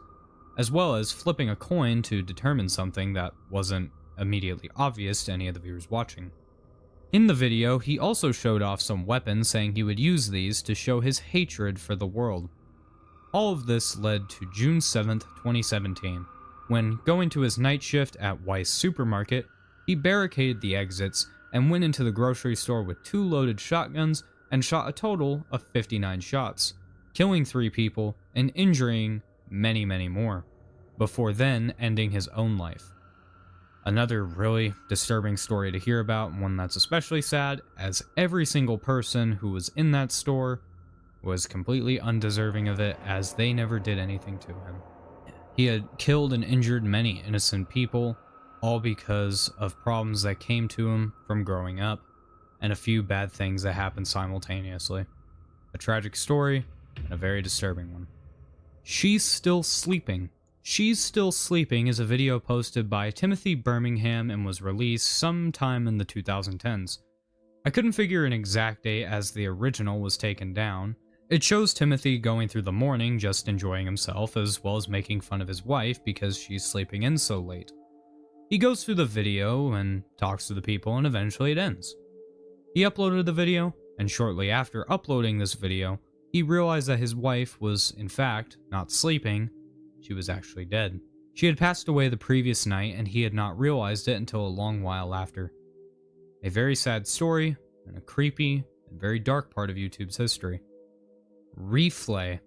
as well as flipping a coin to determine something that wasn't immediately obvious to any of the viewers watching. In the video, he also showed off some weapons, saying he would use these to show his hatred for the world. All of this led to June 7th, 2017, when, going to his night shift at Weis Supermarket, he barricaded the exits and went into the grocery store with 2 loaded shotguns and shot a total of 59 shots, killing 3 people and injuring many, many more, before then ending his own life. Another really disturbing story to hear about, and one that's especially sad, as every single person who was in that store was completely undeserving of it, as they never did anything to him. He had killed and injured many innocent people, all because of problems that came to him from growing up, and a few bad things that happened simultaneously. A tragic story, and a very disturbing one. She's Still Sleeping. She's Still Sleeping is a video posted by Timothy Birmingham and was released sometime in the 2010s. I couldn't figure an exact date as the original was taken down. It shows Timothy going through the morning just enjoying himself, as well as making fun of his wife because she's sleeping in so late. He goes through the video and talks to the people, and eventually it ends. He uploaded the video, and shortly after uploading this video, he realized that his wife was, in fact, not sleeping. She was actually dead. She had passed away the previous night, and he had not realized it until a long while after. A very sad story, and a creepy and very dark part of YouTube's history. Reflay.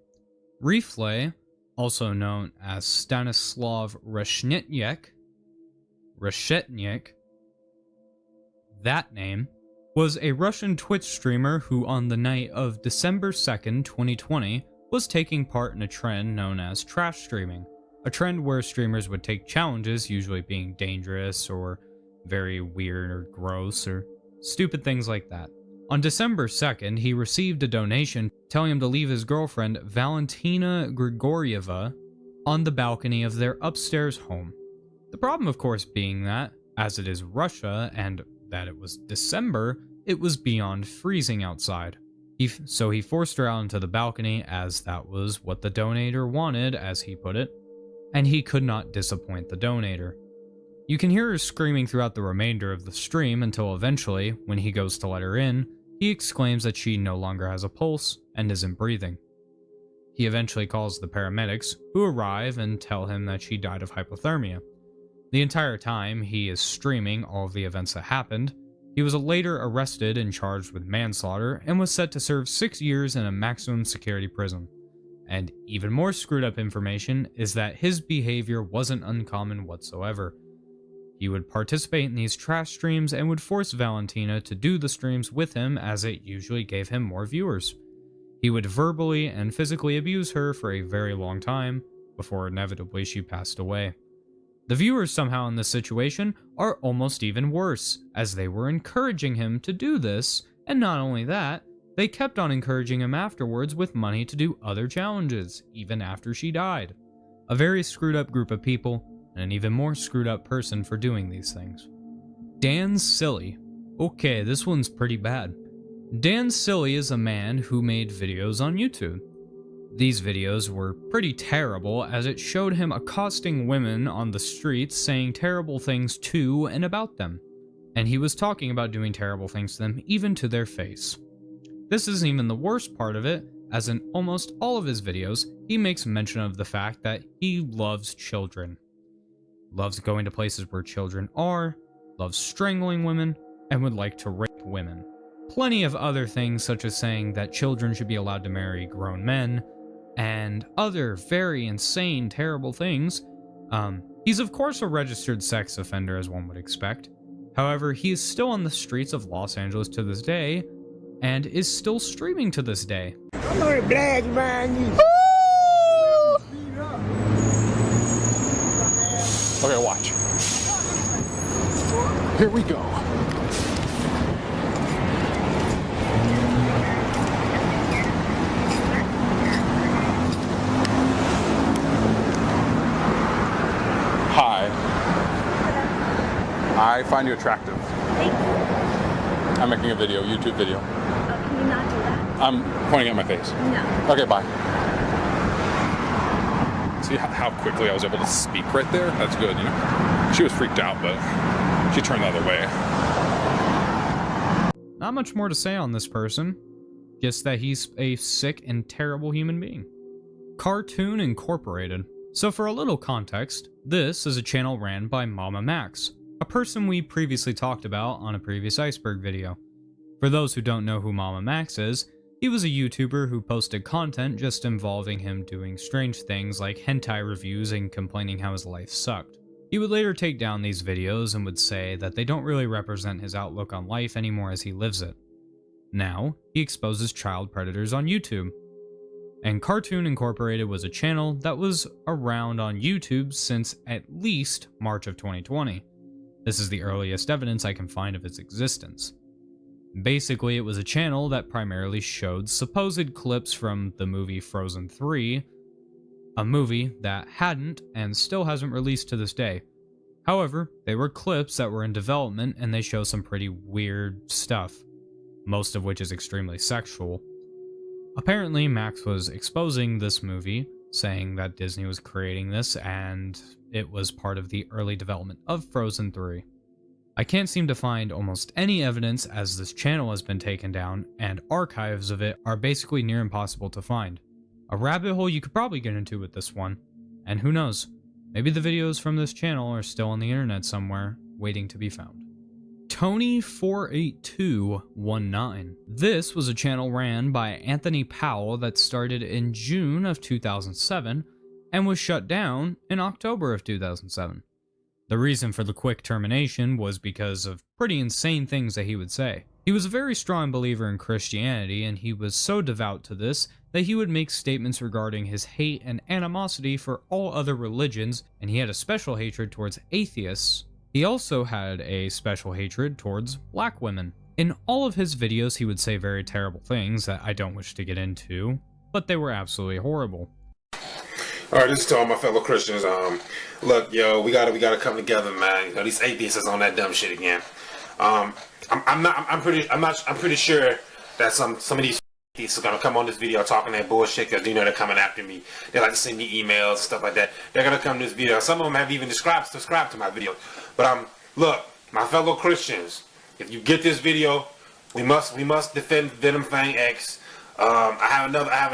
Reflay, also known as Stanislav Reshetnyk, that name, was a Russian Twitch streamer who on the night of December 2nd, 2020, was taking part in a trend known as trash streaming, a trend where streamers would take challenges, usually being dangerous or very weird or gross or stupid things like that. On December 2nd, he received a donation telling him to leave his girlfriend, Valentina Grigorieva, on the balcony of their upstairs home. The problem, of course, being that, as it is Russia and that it was December, it was beyond freezing outside. So he forced her out into the balcony, as that was what the donator wanted, as he put it, and he could not disappoint the donator. You can hear her screaming throughout the remainder of the stream until eventually, when he goes to let her in, he exclaims that she no longer has a pulse and isn't breathing. He eventually calls the paramedics, who arrive and tell him that she died of hypothermia. The entire time he is streaming all of the events that happened, he was later arrested and charged with manslaughter and was set to serve 6 years in a maximum security prison. And even more screwed up information is that his behavior wasn't uncommon whatsoever. He would participate in these trash streams and would force Valentina to do the streams with him, as it usually gave him more viewers. He would verbally and physically abuse her for a very long time, before inevitably she passed away. The viewers somehow in this situation are almost even worse, as they were encouraging him to do this, and not only that, they kept on encouraging him afterwards with money to do other challenges, even after she died. A very screwed up group of people, and an even more screwed up person for doing these things. Dan Silly. Okay, this one's pretty bad. Dan Silly is a man who made videos on YouTube. These videos were pretty terrible, as it showed him accosting women on the streets, saying terrible things to and about them. And he was talking about doing terrible things to them, even to their face. This isn't even the worst part of it, as in almost all of his videos, he makes mention of the fact that he loves children. Loves going to places where children are, loves strangling women, and would like to rape women. Plenty of other things, such as saying that children should be allowed to marry grown men, and other very insane, terrible things. He's of course a registered sex offender, as one would expect. However, he is still on the streets of Los Angeles to this day, and is still streaming to this day. I'm gonna brag about you. Okay, watch. Here we go. Hi. I find you attractive. Thanks. I'm making a video, YouTube video. Can you not do that? I'm pointing at my face. No. Okay, bye. See how quickly I was able to speak right there? That's good, you know? She was freaked out, but she turned the other way. Not much more to say on this person, just that he's a sick and terrible human being. Cartoon Incorporated. So for a little context, this is a channel ran by Mama Max, a person we previously talked about on a previous Iceberg video. For those who don't know who Mama Max is, he was a YouTuber who posted content just involving him doing strange things like hentai reviews and complaining how his life sucked. He would later take down these videos and would say that they don't really represent his outlook on life anymore as he lives it. Now, he exposes child predators on YouTube. And Cartoon Incorporated was a channel that was around on YouTube since at least March of 2020. This is the earliest evidence I can find of its existence. Basically, it was a channel that primarily showed supposed clips from the movie Frozen 3, a movie that hadn't and still hasn't released to this day. However, they were clips that were in development and they show some pretty weird stuff, most of which is extremely sexual. Apparently, Max was exposing this movie, saying that Disney was creating this and it was part of the early development of Frozen 3. I can't seem to find almost any evidence, as this channel has been taken down, and archives of it are basically near impossible to find. A rabbit hole you could probably get into with this one, and who knows, maybe the videos from this channel are still on the internet somewhere, waiting to be found. Tony48219. This was a channel ran by Anthony Powell that started in June of 2007, and was shut down in October of 2007. The reason for the quick termination was because of pretty insane things that he would say. He was a very strong believer in Christianity, and he was so devout to this that he would make statements regarding his hate and animosity for all other religions, and he had a special hatred towards atheists. He also had a special hatred towards black women. In all of his videos, he would say very terrible things that I don't wish to get into, but they were absolutely horrible. Alright, this is to all my fellow Christians. Look, yo, we gotta come together, man. You know, these atheists is on that dumb shit again. I'm pretty sure that some of these atheists are gonna come on this video talking that bullshit because you know they're coming after me. They like to send me emails and stuff like that. They're gonna come to this video. Some of them have even subscribed to my video. But look, my fellow Christians, if you get this video, we must defend Venom Fang X. I have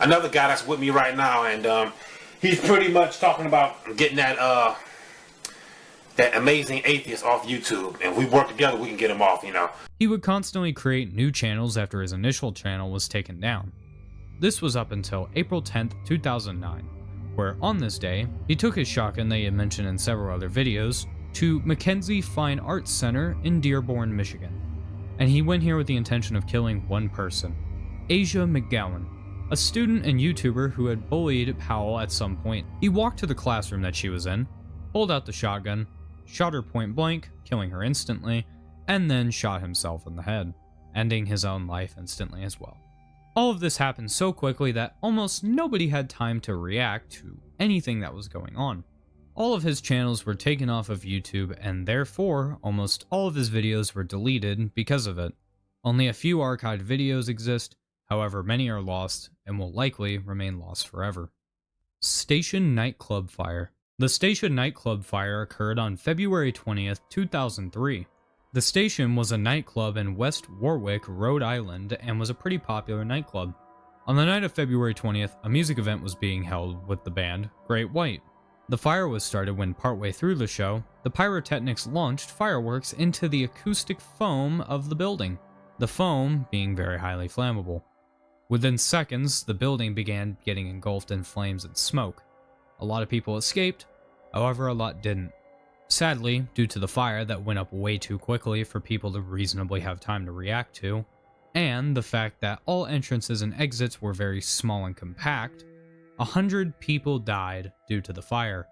another guy that's with me right now, and he's pretty much talking about getting that amazing atheist off YouTube, and if we work together, we can get him off, you know. He would constantly create new channels after his initial channel was taken down. This was up until April 10th, 2009, where on this day, he took his shotgun that he had mentioned in several other videos to Mackenzie Fine Arts Center in Dearborn, Michigan. And he went here with the intention of killing one person, Asia McGowan, a student and YouTuber who had bullied Powell at some point. He walked to the classroom that she was in, pulled out the shotgun, shot her point blank, killing her instantly, and then shot himself in the head, ending his own life instantly as well. All of this happened so quickly that almost nobody had time to react to anything that was going on. All of his channels were taken off of YouTube, and therefore, almost all of his videos were deleted because of it. Only a few archived videos exist, however many are lost, and will likely remain lost forever. Station Nightclub Fire. The Station Nightclub Fire occurred on February 20th, 2003. The station was a nightclub in West Warwick, Rhode Island, and was a pretty popular nightclub. On the night of February 20th, a music event was being held with the band Great White. The fire was started when partway through the show, the pyrotechnics launched fireworks into the acoustic foam of the building, the foam being very highly flammable. Within seconds, the building began getting engulfed in flames and smoke. A lot of people escaped, however a lot didn't. Sadly, due to the fire that went up way too quickly for people to reasonably have time to react to, and the fact that all entrances and exits were very small and compact, 100 people died due to the fire.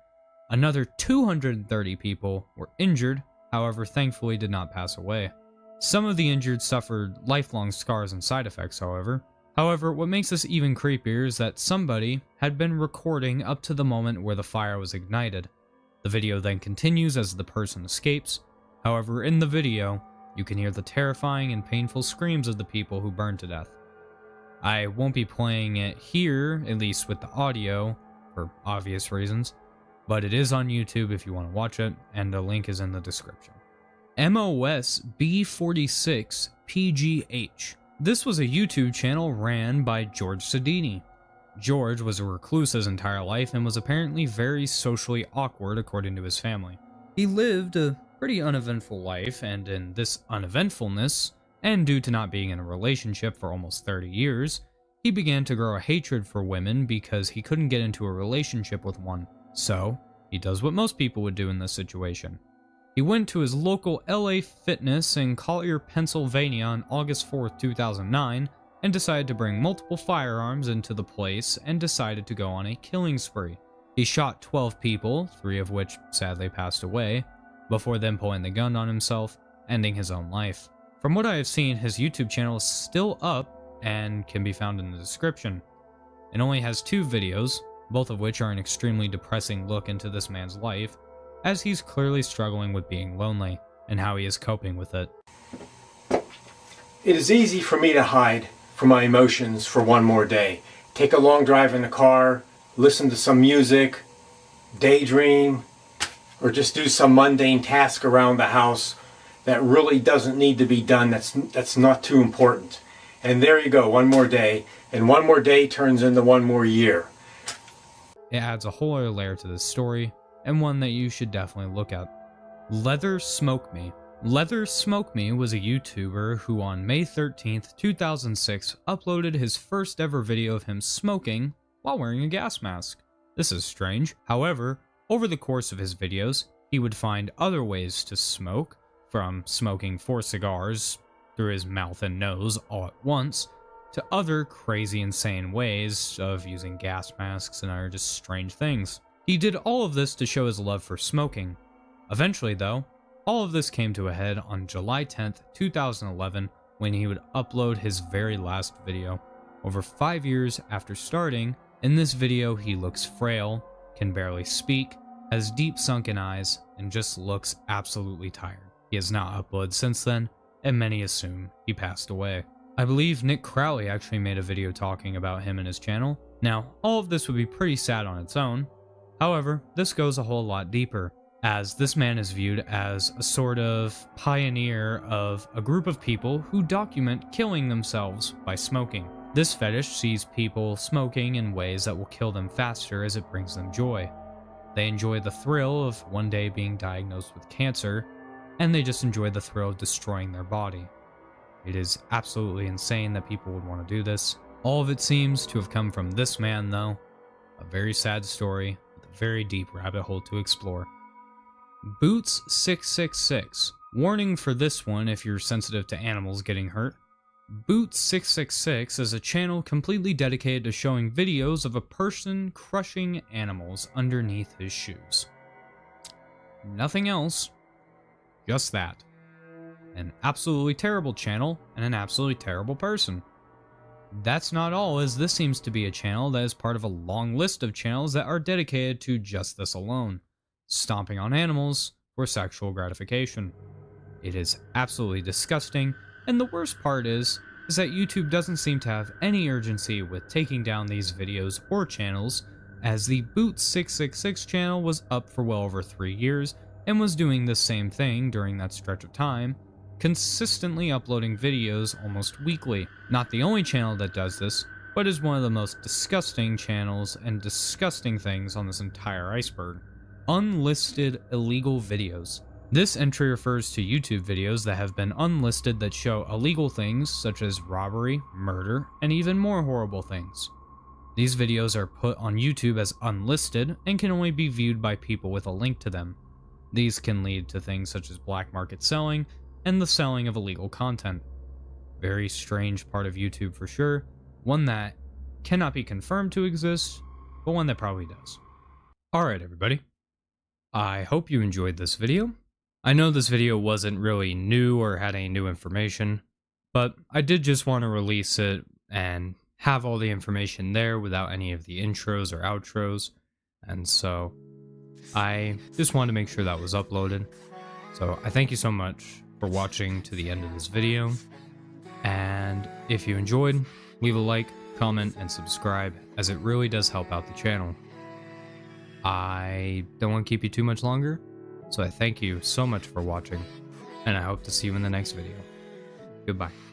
Another 230 people were injured, however thankfully did not pass away. Some of the injured suffered lifelong scars and side effects, however. What makes this even creepier is that somebody had been recording up to the moment where the fire was ignited. The video then continues as the person escapes. However, in the video, you can hear the terrifying and painful screams of the people who burned to death. I won't be playing it here, at least with the audio, for obvious reasons, but it is on YouTube if you want to watch it, and the link is in the description. MOS B46 PGH. This was a YouTube channel ran by George Sedini. George was a recluse his entire life and was apparently very socially awkward according to his family. He lived a pretty uneventful life, and in this uneventfulness, and due to not being in a relationship for almost 30 years, he began to grow a hatred for women because he couldn't get into a relationship with one. So, he does what most people would do in this situation. He went to his local LA Fitness in Collier, Pennsylvania on August 4th, 2009, and decided to bring multiple firearms into the place and decided to go on a killing spree. He shot 12 people, 3 of which sadly passed away, before then pulling the gun on himself, ending his own life. From what I have seen, his YouTube channel is still up and can be found in the description. It only has 2 videos, both of which are an extremely depressing look into this man's life, as he's clearly struggling with being lonely, and how he is coping with it. It is easy for me to hide from my emotions for one more day. Take a long drive in the car, listen to some music, daydream, or just do some mundane task around the house that really doesn't need to be done, that's not too important. And there you go, one more day, and one more day turns into one more year. It adds a whole other layer to this story, and one that you should definitely look at. Leather Smoke Me. Leather Smoke Me was a YouTuber who on May 13th, 2006 uploaded his first ever video of him smoking while wearing a gas mask. This is strange. However, over the course of his videos, he would find other ways to smoke, from smoking 4 cigars through his mouth and nose all at once, to other crazy insane ways of using gas masks and other just strange things. He did all of this to show his love for smoking. Eventually though, All of this came to a head on July 10th, 2011, when he would upload his very last video. Over 5 years after starting, in this video he looks frail, can barely speak, has deep sunken eyes, and just looks absolutely tired. He has not uploaded since then, and many assume he passed away. I believe Nick Crowley actually made a video talking about him and his channel. Now, all of this would be pretty sad on its own. However, this goes a whole lot deeper, as this man is viewed as a sort of pioneer of a group of people who document killing themselves by smoking. This fetish sees people smoking in ways that will kill them faster as it brings them joy. They enjoy the thrill of one day being diagnosed with cancer, and they just enjoy the thrill of destroying their body. It is absolutely insane that people would want to do this. All of it seems to have come from this man, though. A very sad story with a very deep rabbit hole to explore. Boots666. Warning for this one if you're sensitive to animals getting hurt. Boots666 is a channel completely dedicated to showing videos of a person crushing animals underneath his shoes. Nothing else. Just that. An absolutely terrible channel and an absolutely terrible person. That's not all, as this seems to be a channel that is part of a long list of channels that are dedicated to just this alone. Stomping on animals for sexual gratification. It is absolutely disgusting, and the worst part is that YouTube doesn't seem to have any urgency with taking down these videos or channels, as the Boots666 channel was up for well over 3 years and was doing the same thing during that stretch of time, consistently uploading videos almost weekly. Not the only channel that does this, but is one of the most disgusting channels and disgusting things on this entire iceberg. Unlisted illegal videos. This entry refers to YouTube videos that have been unlisted that show illegal things such as robbery, murder, and even more horrible things. These videos are put on YouTube as unlisted and can only be viewed by people with a link to them. These can lead to things such as black market selling and the selling of illegal content. Very strange part of YouTube for sure, one that cannot be confirmed to exist, but one that probably does. Alright everybody, I hope you enjoyed this video. I know this video wasn't really new or had any new information, but I did just want to release it and have all the information there without any of the intros or outros, and so I just wanted to make sure that was uploaded. So I thank you so much for watching to the end of this video, and if you enjoyed, leave a like, comment, and subscribe, as it really does help out the channel. I don't want to keep you too much longer, so I thank you so much for watching, and I hope to see you in the next video. Goodbye.